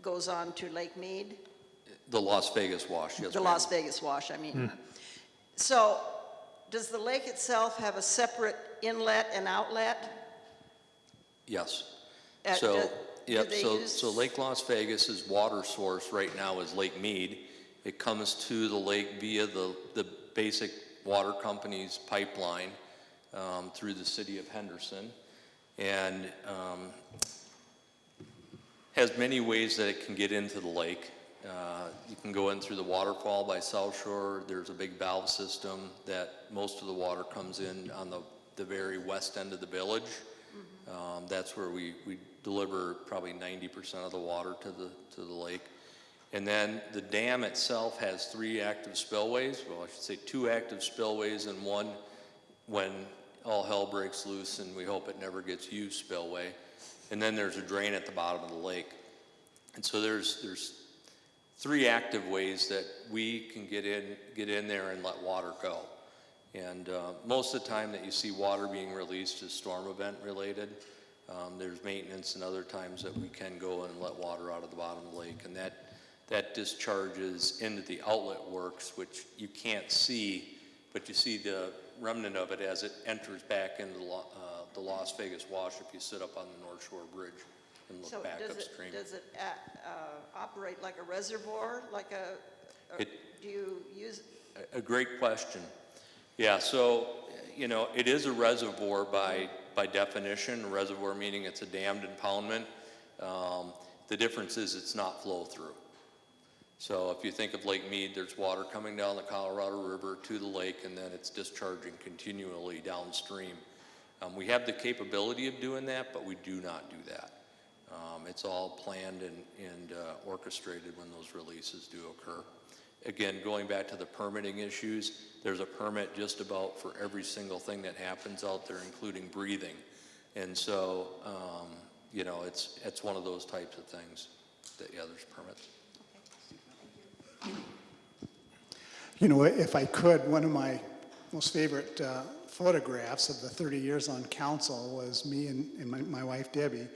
Speaker 8: goes on to Lake Mead?
Speaker 4: The Las Vegas Wash, yes.
Speaker 8: The
Speaker 4: ma'am.
Speaker 8: Las Vegas Wash, I mean. So does the lake itself have a separate inlet and outlet?
Speaker 4: Yes.
Speaker 8: Do they use-
Speaker 4: So Lake Las Vegas's water source right now is Lake Mead. It comes to the lake via the basic water company's pipeline through the city of Henderson, and has many ways that it can get into the lake. You can go in through the waterfall by South Shore. There's a big valve system that most of the water comes in on the very west end of the village. That's where we deliver probably 90% of the water to the lake. And then the dam itself has 3 active spillways. Well, I should say 2 active spillways and one when all hell breaks loose, and we hope it never gets used, spillway. And then there's a drain at the bottom of the lake. And so there's 3 active ways that we can get in there and let water go. And most of the time that you see water being released is storm event related. There's maintenance and other times that we can go and let water out of the bottom of the lake, and that discharges into the outlet works, which you can't see, but you see the remnant of it as it enters back into the Las Vegas Wash if you sit up on the North Shore Bridge and look back upstream.
Speaker 8: Does it operate like a reservoir, do you use?
Speaker 4: A great question. Yeah, so, it is a reservoir by definition, a reservoir meaning it's a dammed impoundment. The difference is it's not flow through. So if you think of Lake Mead, there's water coming down the Colorado River to the lake, and then it's discharging continually downstream. We have the capability of doing that, but we do not do that. It's all planned and orchestrated when those releases do occur. Again, going back to the permitting issues, there's a permit just about for every single thing that happens out there, including breathing. And so, you know, it's one of those types of things that, yeah, there's permits.
Speaker 1: You know, if I could, one of my most favorite photographs of the 30 years on council was me and my wife Debbie,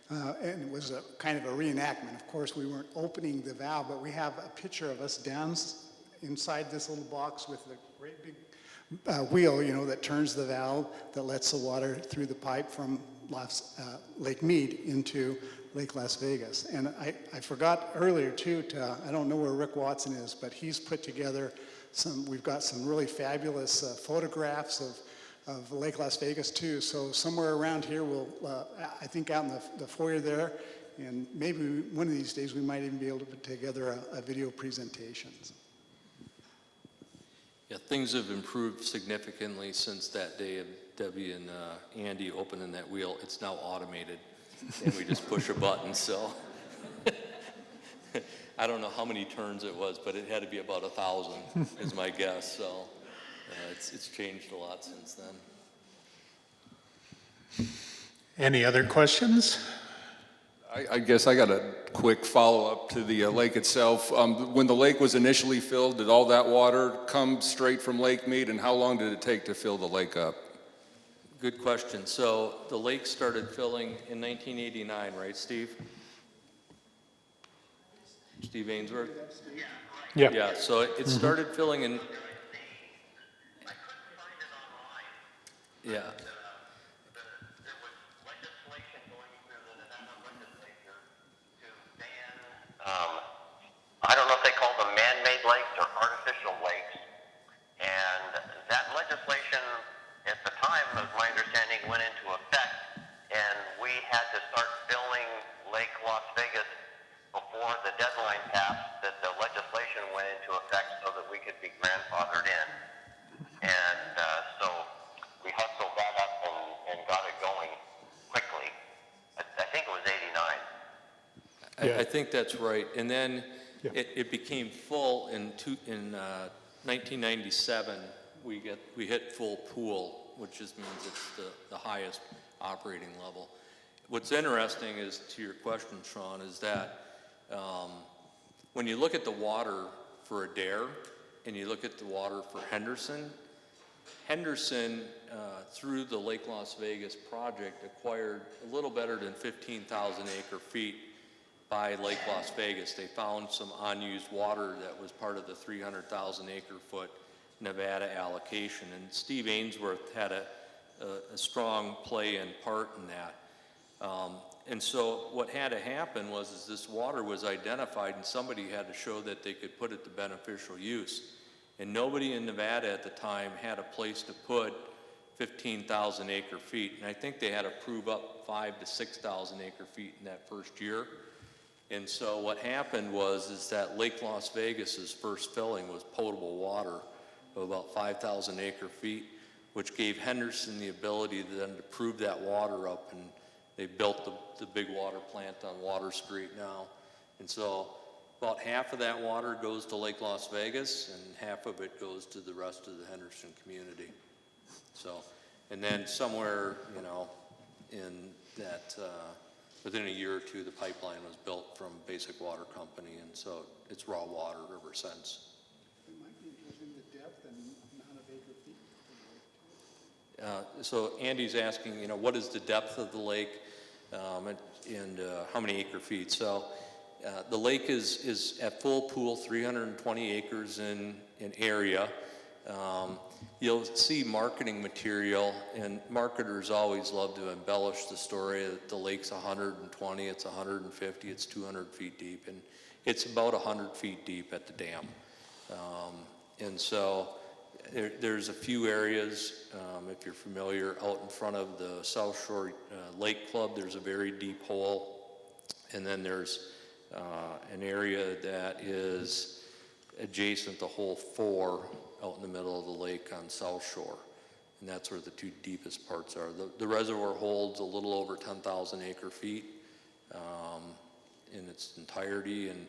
Speaker 1: and it was a kind of a reenactment. Of course, we weren't opening the valve, but we have a picture of us down inside this little box with the great big wheel, you know, that turns the valve that lets the water through the pipe from Lake Mead into Lake Las Vegas. And I forgot earlier too, I don't know where Rick Watson is, but he's put together we've got some really fabulous photographs of Lake Las Vegas too. So somewhere around here, we'll, I think out in the foyer there, and maybe one of these days we might even be able to put together a video presentation.
Speaker 4: Yeah, things have improved significantly since that day of Debbie and Andy opening that wheel. It's now automated, and we just push a button, so. I don't know how many turns it was, but it had to be about 1,000 is my guess, so it's changed a lot since then.
Speaker 2: Any other questions?
Speaker 9: I guess I got a quick follow-up to the lake itself. When the lake was initially filled, did all that water come straight from Lake Mead, and how long did it take to fill the lake up?
Speaker 4: Good question. So the lake started filling in 1989, right, Steve? Steve Ainsworth?
Speaker 2: Yeah.
Speaker 4: Yeah, so it started filling in. Yeah.
Speaker 5: There was legislation going through the Nevada legislature to ban, I don't know if they call them man-made lakes or artificial lakes. And that legislation at the time, as my understanding, went into effect, and we had to start filling Lake Las Vegas before the deadline passed that the legislation went into effect so that we could be grandfathered in. And so we hustled that up and got it going quickly. I think it was 89.
Speaker 4: I think that's right. And then it became full in 1997. We hit full pool, which just means it's the highest operating level. What's interesting is, to your question, Sean, is that when you look at the water for Adair and you look at the water for Henderson, through the Lake Las Vegas project, acquired a little better than 15,000 acre feet by Lake Las Vegas. They found some unused water that was part of the 300,000 acre foot Nevada allocation, and Steve Ainsworth had a strong play and part in that. And so what had to happen was this water was identified, and somebody had to show that they could put it to beneficial use. And nobody in Nevada at the time had a place to put 15,000 acre feet. And I think they had to prove up 5,000 to 6,000 acre feet in that first year. And so what happened is that Lake Las Vegas's first filling was potable water of about 5,000 acre feet, which gave Henderson the ability then to prove that water up, and they built the big water plant on Water Street now. And so about half of that water goes to Lake Las Vegas, and half of it goes to the rest of the Henderson community. So, and then somewhere, you know, in that, within a year or two, the pipeline was built from Basic Water Company, and so it's raw water ever since.
Speaker 1: It might be interesting the depth and amount of acre feet.
Speaker 4: So Andy's asking, you know, what is the depth of the lake and how many acre feet? So the lake is at full pool, 320 acres in area. You'll see marketing material, and marketers always love to embellish the story that the lake's 120, it's 150, it's 200 feet deep, and it's about 100 feet deep at the dam. And so there's a few areas, if you're familiar, out in front of the South Shore Lake Club, there's a very deep hole And then there's an area that is adjacent to hole 4 out in the middle of the lake on South Shore. And that's where the two deepest parts are. The reservoir holds a little over 10,000 acre feet in its entirety. And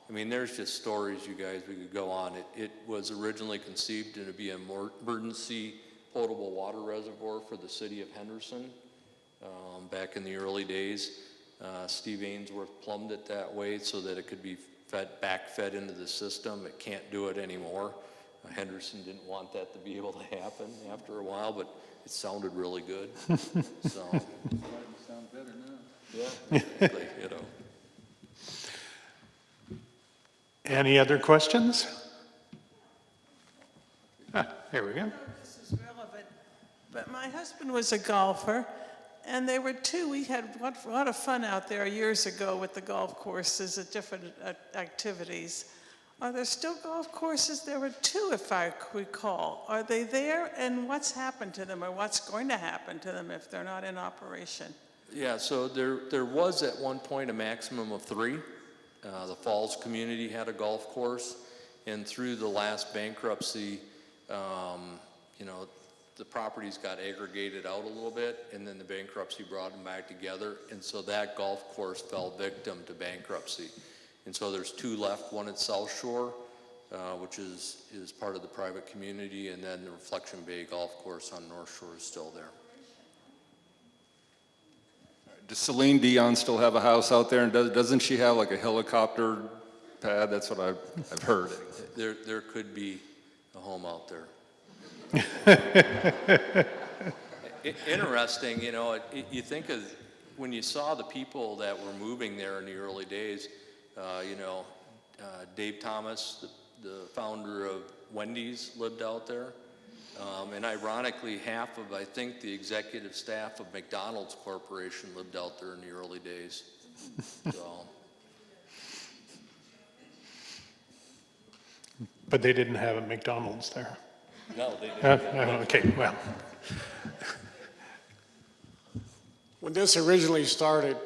Speaker 4: I mean, there's just stories, you guys, we could go on. It was originally conceived to be an emergency potable water reservoir for the city of Henderson back in the early days. Steve Ainsworth plumbed it that way so that it could be back-fed into the system. It can't do it anymore. Henderson didn't want that to be able to happen after a while, but it sounded really good. So,
Speaker 3: Sounds better now.
Speaker 4: yeah, exactly, you know.
Speaker 2: Any other questions? Here we go.
Speaker 10: This is relevant, but my husband was a golfer, and we had a lot of fun out there years ago with the golf courses at different activities. Are there still golf courses? There were 2, if I recall. Are they there, and what's happened to them, or what's going to happen to them if they're not in operation?
Speaker 4: Yeah, so there was at one point a maximum of 3. The Falls community had a golf course, and through the last bankruptcy, you know, the properties got aggregated out a little bit, and then the bankruptcy brought them back together, and so that golf course fell victim to bankruptcy. And so there's 2 left, one at South Shore, which is part of the private community, and then the Reflection Bay Golf Course on North Shore is still there.
Speaker 9: Does Celine Dion still have a house out there, and doesn't she have like a helicopter pad? That's what I've heard.
Speaker 4: There could be a home out there. Interesting, you know, you think of when you saw the people that were moving there in the early days, you know, Dave Thomas, the founder of Wendy's, lived out there. And ironically, half of, I think, the executive staff of McDonald's Corporation lived out there in the early days. So.
Speaker 2: But they didn't have a McDonald's there.
Speaker 4: No, they didn't.
Speaker 2: Okay, well.
Speaker 11: When this originally started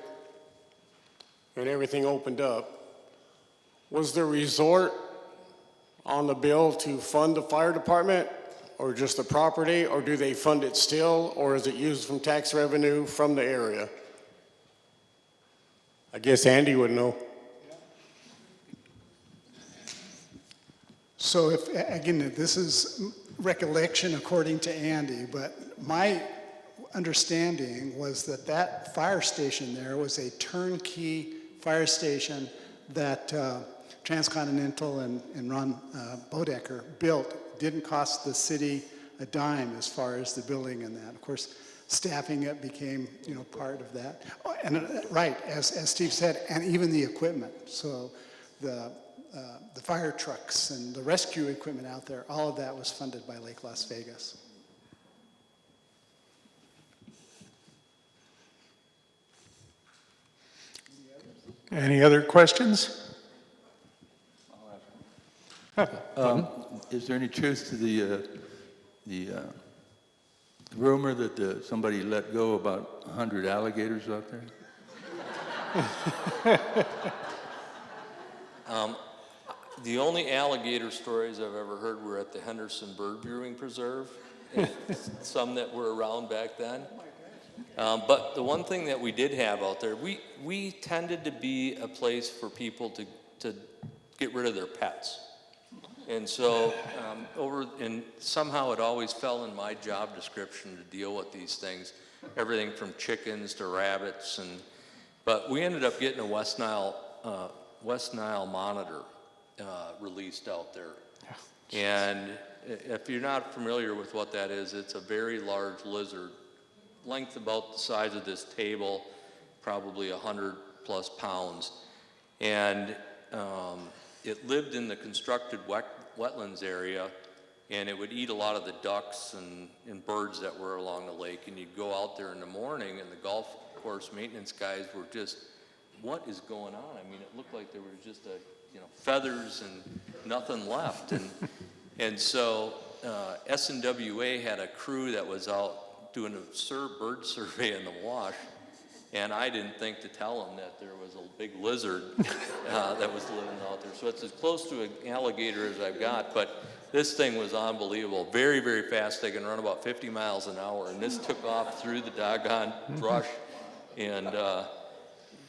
Speaker 11: and everything opened up, was the resort on the bill to fund the fire department or just the property, or do they fund it still, or is it used from tax revenue from the area? I guess Andy would know.
Speaker 1: So if, again, this is recollection according to Andy, but my understanding was that that fire station there was a turnkey fire station that Transcontinental and Ron Boedekker built. Didn't cost the city a dime as far as the building and that. Of course, staffing it became, you know, part of that. And right, as Steve said, and even the equipment. So the fire trucks and the rescue equipment out there, all of that was funded by Lake Las Vegas.
Speaker 2: Any other questions?
Speaker 3: Is there any truth to the rumor that somebody let go about 100 alligators out there?
Speaker 4: The only alligator stories I've ever heard were at the Henderson Bird Viewing Preserve, and some that were around back then. But the one thing that we did have out there, we tended to be a place for people to get rid of their pets. And so and somehow it always fell in my job description to deal with these things, everything from chickens to rabbits. But we ended up getting a West Nile monitor released out there. And if you're not familiar with what that is, it's a very large lizard, length about the size of this table, probably 100 plus pounds. And it lived in the constructed wetlands area, and it would eat a lot of the ducks and birds that were along the lake. And you'd go out there in the morning, and the golf course maintenance guys were just, what is going on? I mean, it looked like there was just feathers and nothing left. And so SNWA had a crew that was out doing a bird survey in the wash, And I didn't think to tell them that there was a big lizard that was living out there. So it's as close to an alligator as I've got, but this thing was unbelievable. Very, very fast. They can run about 50 miles an hour, and this took off through the doggone brush, and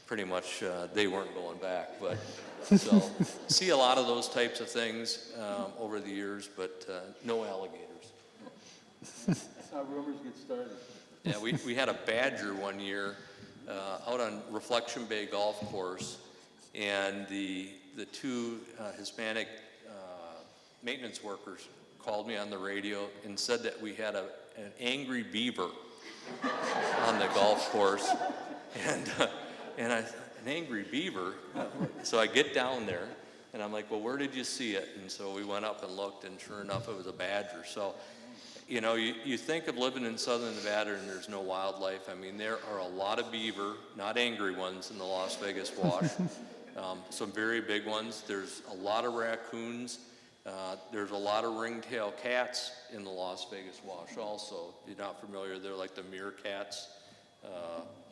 Speaker 4: pretty much they weren't going back. But so see a lot of those types of things over the years, but no alligators.
Speaker 3: That's how rumors get started.
Speaker 4: Yeah, we had a badger one year out on Reflection Bay Golf Course, and the two Hispanic maintenance workers called me on the radio and said that we had an angry beaver on the golf course, and an angry beaver. So I get down there, and I'm like, well, where did you see it? And so we went up and looked, and sure enough, it was a badger. So, you know, you think of living in southern Nevada and there's no wildlife. I mean, there are a lot of beaver, not angry ones, in the Las Vegas Wash. Some very big ones. There's a lot of raccoons. There's a lot of ringtail cats in the Las Vegas Wash also. If you're not familiar, they're like the meerkats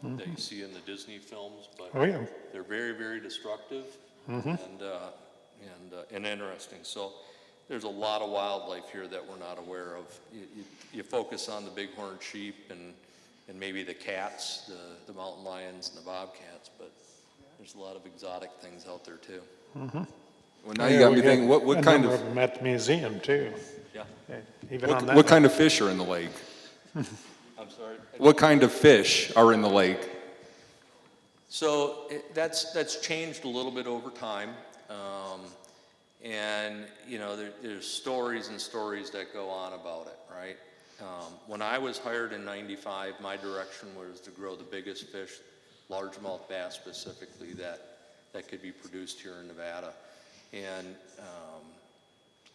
Speaker 4: that you see in the Disney films. But
Speaker 2: Oh, yeah.
Speaker 4: they're very, very destructive and interesting. So there's a lot of wildlife here that we're not aware of. You focus on the bighorn sheep and maybe the cats, the mountain lions and the bobcats, but there's a lot of exotic things out there too.
Speaker 9: Well, now you got me thinking, what
Speaker 2: A
Speaker 9: kind
Speaker 2: number
Speaker 9: of,
Speaker 2: of them at the museum too.
Speaker 4: Yeah,
Speaker 2: Even on that.
Speaker 9: what kind of fish are in the lake?
Speaker 4: I'm sorry.
Speaker 9: What kind of fish are in the lake?
Speaker 4: So that's changed a little bit over time. And, you know, there's stories and stories that go on about it, right? When I was hired in '95, my direction was to grow the biggest fish, largemouth bass specifically, that could be produced here in Nevada. And,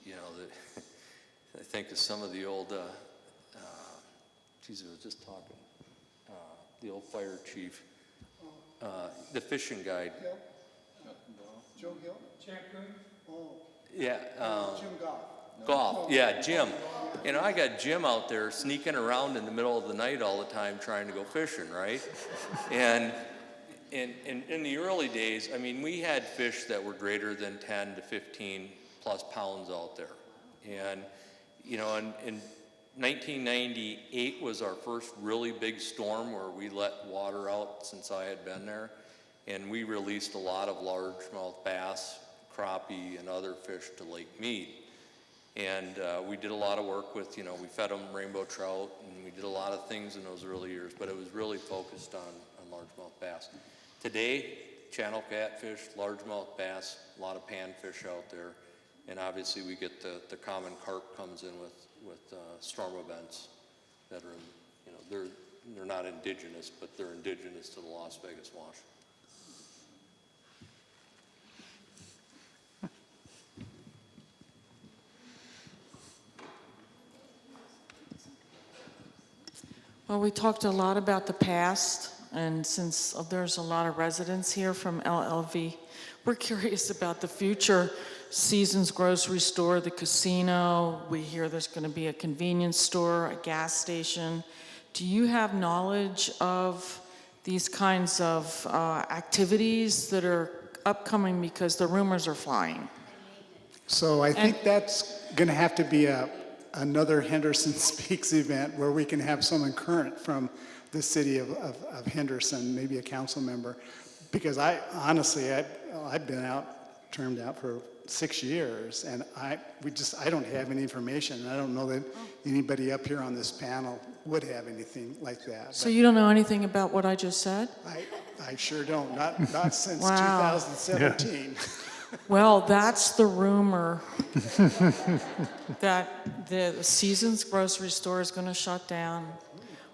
Speaker 4: you know, I think of some of the old, geez, I was just talking, the old fire chief, the fishing guide.
Speaker 1: Joe Hill?
Speaker 4: Yeah.
Speaker 1: Jim Goff.
Speaker 4: Golf, yeah, Jim. You know, I got Jim out there sneaking around in the middle of the night all the time trying to go fishing, right? And in the early days, I mean, we had fish that were greater than 10 to 15 plus pounds out there. And, you know, in 1998 was our first really big storm where we let water out since I had been there. And we released a lot of largemouth bass, crappie, and other fish to Lake Mead. And we did a lot of work with, you know, we fed them rainbow trout, and we did a lot of things in those early years, but it was really focused on largemouth bass. Today, channel catfish, largemouth bass, a lot of panfish out there, and obviously we get the common carp comes in with storm events that are, you know, they're not indigenous, but they're indigenous to the Las Vegas Wash.
Speaker 6: Well, we talked a lot about the past, and since there's a lot of residents here from LLV, we're curious about the future. Season's grocery store, the casino, we hear there's going to be a convenience store, a gas station. Do you have knowledge of these kinds of activities that are upcoming, because the rumors are flying?
Speaker 1: So I think that's going to have to be another Henderson Speaks event where we can have someone current from the city of Henderson, maybe a council member. Because honestly, I've been termed out for 6 years, and I don't have any information. I don't know that anybody up here on this panel would have anything like that.
Speaker 6: So you don't know anything about what I just said?
Speaker 1: I sure don't, not since
Speaker 6: Wow.
Speaker 1: 2017.
Speaker 6: Well, that's the rumor, that the Seasons grocery store is going to shut down.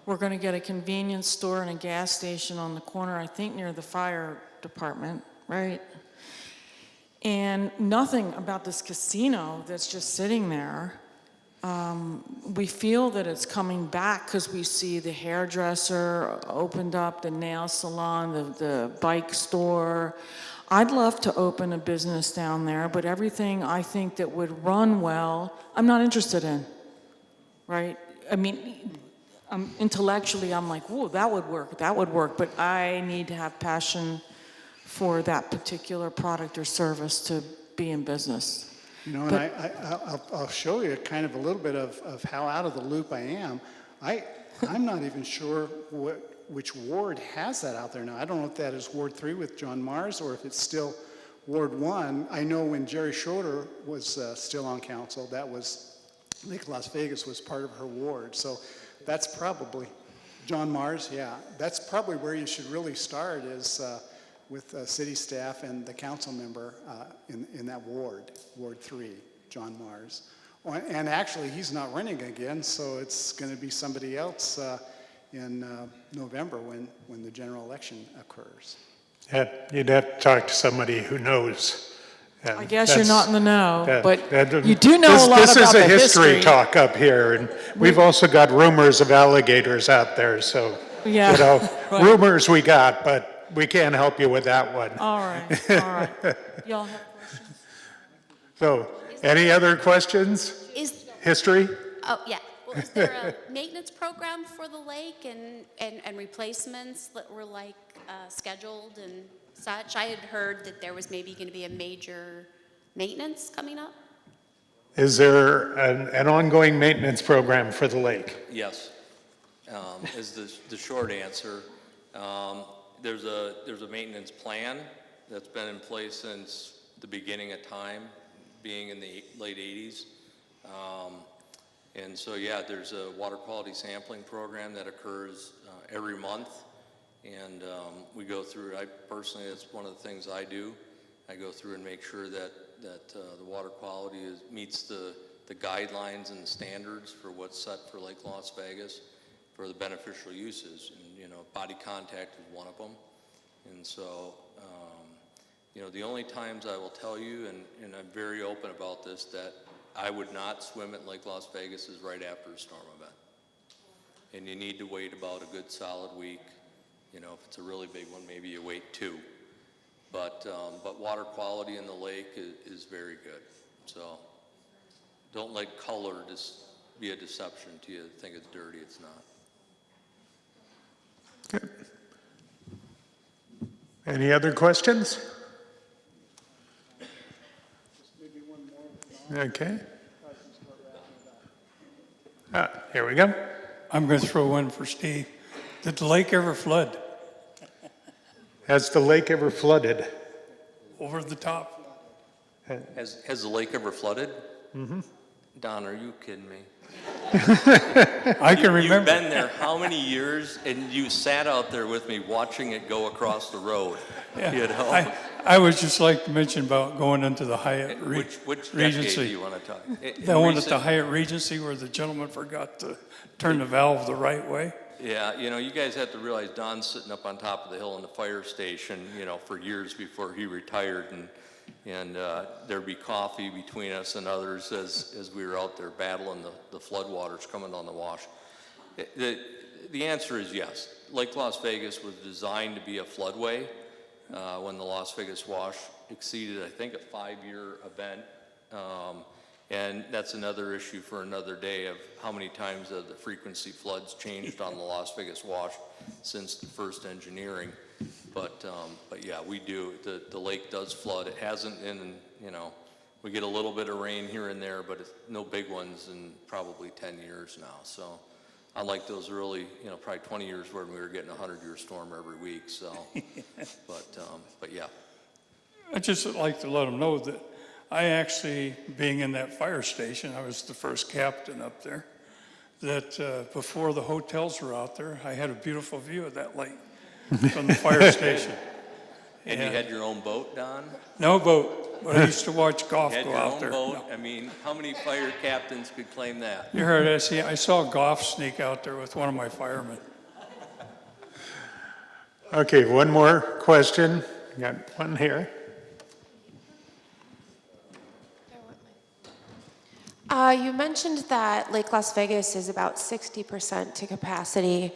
Speaker 6: We're going to get a convenience store and a gas station on the corner, I think near the fire department, right? And nothing about this casino that's just sitting there. We feel that it's coming back because we see the hairdresser opened up, the nail salon, the bike store. I'd love to open a business down there, but everything I think that would run well, I'm not interested in, right? I mean, intellectually, I'm like, whoa, that would work, but I need to have passion for that particular product or service to be in business.
Speaker 1: You know, and I'll show you kind of a little bit of how out of the loop I am. I'm not even sure which ward has that out there now. I don't know if that is Ward 3 with John Mars or if it's still Ward 1. I know when Jerry Schroeder was still on council, that was Lake Las Vegas was part of her ward. So that's probably John Mars, yeah. That's probably where you should really start is with city staff and the council member in that ward, Ward 3, John Mars. And actually, he's not running again, so it's going to be somebody else in November when the general election occurs.
Speaker 2: You'd have to talk to somebody who knows. And
Speaker 6: I guess you're not in the know, but
Speaker 2: that-
Speaker 6: you do know a lot
Speaker 2: This
Speaker 6: about
Speaker 2: is a
Speaker 6: the
Speaker 2: history
Speaker 6: history.
Speaker 2: talk up here, and we've also got rumors of alligators out there, so,
Speaker 6: Yeah,
Speaker 2: you know,
Speaker 6: right.
Speaker 2: rumors we got, but we can't help you with that one.
Speaker 6: All right, all right. Y'all have questions?
Speaker 2: So, any other questions? History?
Speaker 12: Oh, yeah. Well, is there a maintenance program for the lake and replacements that were like scheduled and such? I had heard that there was maybe going to be a major maintenance coming up.
Speaker 2: Is there an ongoing maintenance program for the lake?
Speaker 4: Yes, is the short answer. There's a maintenance plan that's been in place since the beginning of time, being in the late 80s. And so, yeah, there's a water quality sampling program that occurs every month. And we go through, I personally, that's one of the things I do. I go through and make sure that the water quality meets the guidelines and the standards for what's set for Lake Las Vegas for the beneficial uses. And, you know, body contact is one of them. And so, you know, the only times I will tell you, and I'm very open about this, that I would not swim at Lake Las Vegas is right after a storm event. And you need to wait about a good solid week. You know, if it's a really big one, maybe you wait 2. But water quality in the lake is very good. So don't let color just be a deception to you. Think it's dirty, it's not.
Speaker 2: Good. Any other questions? Okay. Here we go.
Speaker 13: I'm going to throw one for Steve. Did the lake ever flood
Speaker 2: Has the lake ever flooded?
Speaker 13: over the top?
Speaker 4: Has the lake ever flooded? Mm-hmm. Don, are you kidding me?
Speaker 13: I can remember.
Speaker 4: You've been there how many years, and you sat out there with me watching it go across the road.
Speaker 13: Yeah,
Speaker 4: You know?
Speaker 13: I would just like to mention about going into the Hyatt
Speaker 4: Which decade do
Speaker 13: Regency.
Speaker 4: you want to talk?
Speaker 13: That one at the Hyatt Regency where the gentleman forgot to turn the valve the right way.
Speaker 4: Yeah, you know, you guys have to realize Don's sitting up on top of the hill in the fire station, you know, for years before he retired, and there'd be coffee between us and others as we were out there battling the floodwaters coming on the wash. The answer is yes. Lake Las Vegas was designed to be a floodway when the Las Vegas wash exceeded, I think, a 5-year event. And that's another issue for another day of how many times the frequency floods changed on the Las Vegas wash since the first engineering. But yeah, we do. The lake does flood. It hasn't in, you know, we get a little bit of rain here and there, but it's no big ones in probably 10 years now. So unlike those early, you know, probably 20 years where we were getting a 100-year storm every week. So, but yeah.
Speaker 13: I'd just like to let them know that I actually, being in that fire station, I was the first captain up there, that before the hotels were out there, I had a beautiful view of that lake from the fire station.
Speaker 4: And you had your own boat, Don?
Speaker 13: No boat, but I used to watch golf
Speaker 4: You had
Speaker 13: go
Speaker 4: your
Speaker 13: out
Speaker 4: own
Speaker 13: there.
Speaker 4: boat? I mean, how many fire captains could claim that?
Speaker 13: You heard it. I saw Goff sneak out there with one of my firemen.
Speaker 2: Okay, one more question. Got one here.
Speaker 14: You mentioned that Lake Las Vegas is about 60% to capacity.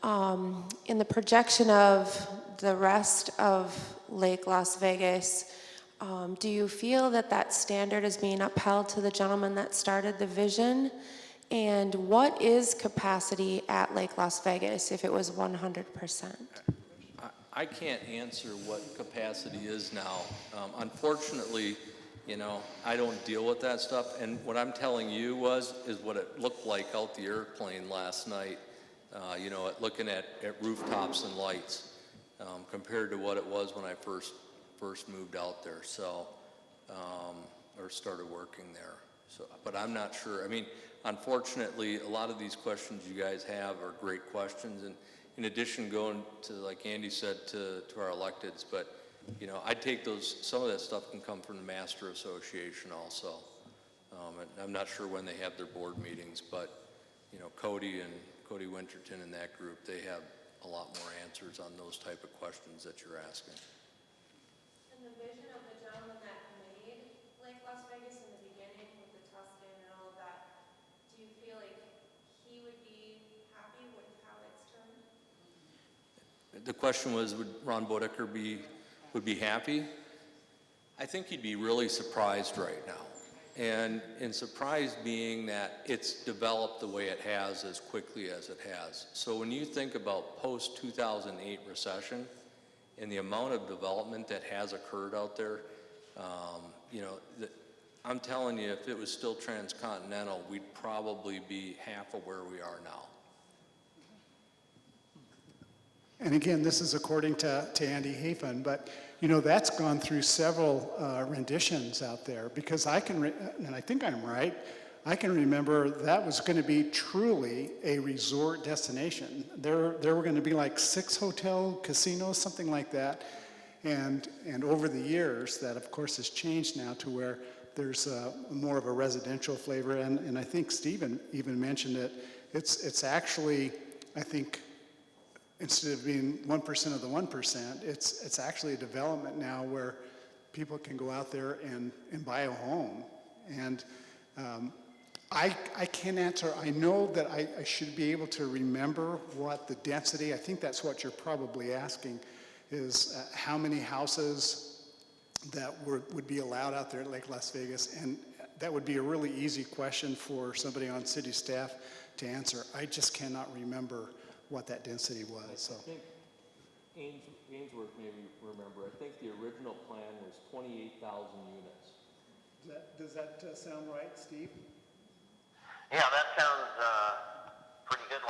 Speaker 14: In the projection of the rest of Lake Las Vegas, do you feel that that standard is being upheld to the gentleman that started the vision? And what is capacity at Lake Las Vegas if it was 100%?
Speaker 4: I can't answer what capacity is now. Unfortunately, you know, I don't deal with that stuff, and what I'm telling you is what it looked like out the airplane last night, you know, looking at rooftops and lights, compared to what it was when I first moved out there, so, or started working there. So, but I'm not sure. I mean, unfortunately, a lot of these questions you guys have are great questions, and in addition, going to, like Andy said, to our electeds, but, you know, I'd take those, some of that stuff can come from the Master Association also. And I'm not sure when they have their board meetings, but, you know, Cody Winterton and that group, they have a lot more answers on those type of questions that you're asking.
Speaker 14: And the vision of the gentleman that made Lake Las Vegas in the beginning with the Tuscan and all of that, do you feel like he would be happy with how it's turned?
Speaker 4: The question was, would Ron Boedekker would be happy? I think he'd be really surprised right now. And surprised being that it's developed the way it has as quickly as it has. So when you think about post-2008 recession and the amount of development that has occurred out there, you know, I'm telling you, if it was still transcontinental, we'd probably be half of where we are now.
Speaker 1: And again, this is according to Andy Hafen, but you know, that's gone through several renditions out there, because I can, and I think I'm right, I can remember that was going to be truly a resort destination. There were going to be like 6 hotel casinos, something like that, and over the years, that of course has changed now to where there's more of a residential flavor, and I think Stephen even mentioned it. It's actually, I think, instead of being 1% of the 1%, it's actually a development now where people can go out there and buy a home. And I can't answer. I know that I should be able to remember what the density, I think that's what you're probably asking, is how many houses that would be allowed out there at Lake Las Vegas. And that would be a really easy question for somebody on city staff to answer. I just cannot remember what that density was. So.
Speaker 4: I think Ainsworth maybe remember. I think the original plan was 28,000 units.
Speaker 1: Does that sound right, Steve?
Speaker 5: Yeah, that sounds pretty good.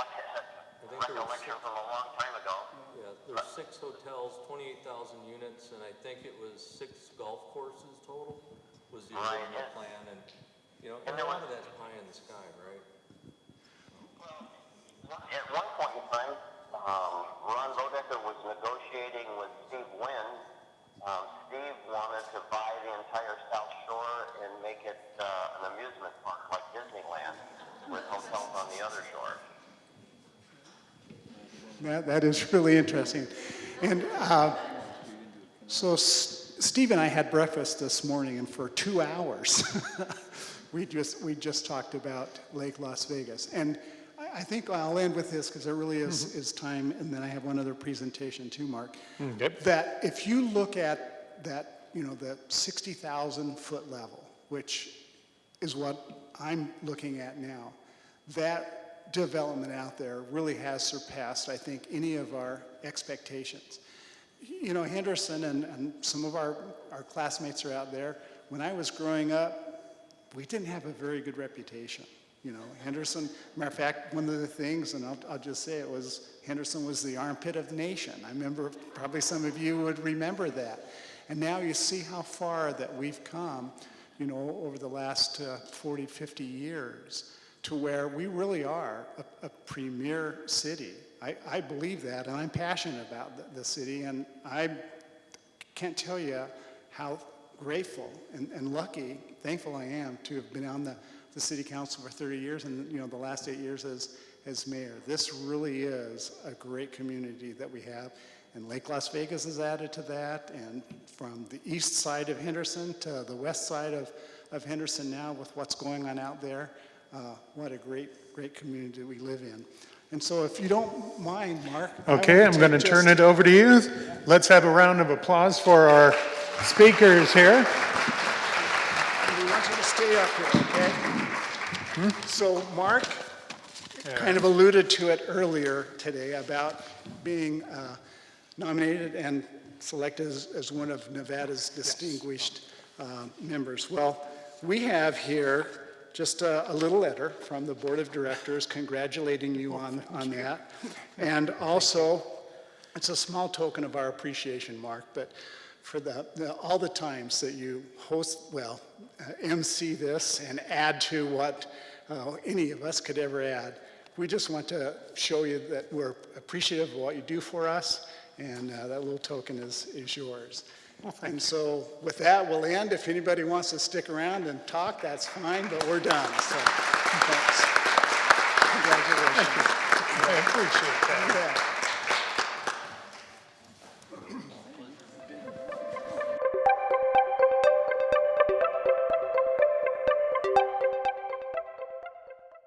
Speaker 5: Recollection from a long time ago.
Speaker 4: Yeah, there's 6 hotels, 28,000 units, and I think it was 6 golf courses total was the original plan. And you know, and a lot of that's pie in the sky, right?
Speaker 5: At one point in time, Ron Boedekker was negotiating with Steve Wynn. Steve wanted to buy the entire South Shore and make it an amusement park like Disneyland with hotels on the other shore.
Speaker 1: That is really interesting. And so Steve and I had breakfast this morning, and for 2 hours, we just talked about Lake Las Vegas. And I think I'll end with this because there really is time, and then I have one other presentation too, Mark.
Speaker 2: Yep.
Speaker 1: That if you look at that, you know, the 60,000 foot level, which is what I'm looking at now, that development out there really has surpassed, I think, any of our expectations. You know, Henderson and some of our classmates are out there. When I was growing up, we didn't have a very good reputation. You know, Henderson, matter of fact, one of the things, and I'll just say it was, Henderson was the armpit of the nation. I remember, probably some of you would remember that. And now you see how far that we've come, you know, over the last 40, 50 years, to where we really are a premier city. I believe that, and I'm passionate about the city, and I can't tell you how grateful and lucky, thankful I am to have been on the city council for 30 years, and you know, the last 8 years as mayor. This really is a great community that we have, and Lake Las Vegas is added to that, and from the east side of Henderson to the west side of Henderson now with what's going on out there. What a great community we live in. And so if you don't mind, Mark.
Speaker 2: Okay, I'm going to turn it over to you. Let's have a round of applause for our speakers here.
Speaker 1: We want you to stay up here, okay? So Mark kind of alluded to it earlier today about being nominated and selected as one of Nevada's distinguished members. Well, we have here just a little letter from the Board of Directors congratulating you on that. And also, it's a small token of our appreciation, Mark, but for all the times that you MC this and add to what any of us could ever add. We just want to show you that we're appreciative of what you do for us, and that little token is yours. And so with that, we'll end. If anybody wants to stick around and talk, that's fine, but we're done. So thanks. Congratulations.
Speaker 2: I appreciate that.
Speaker 1: Yeah.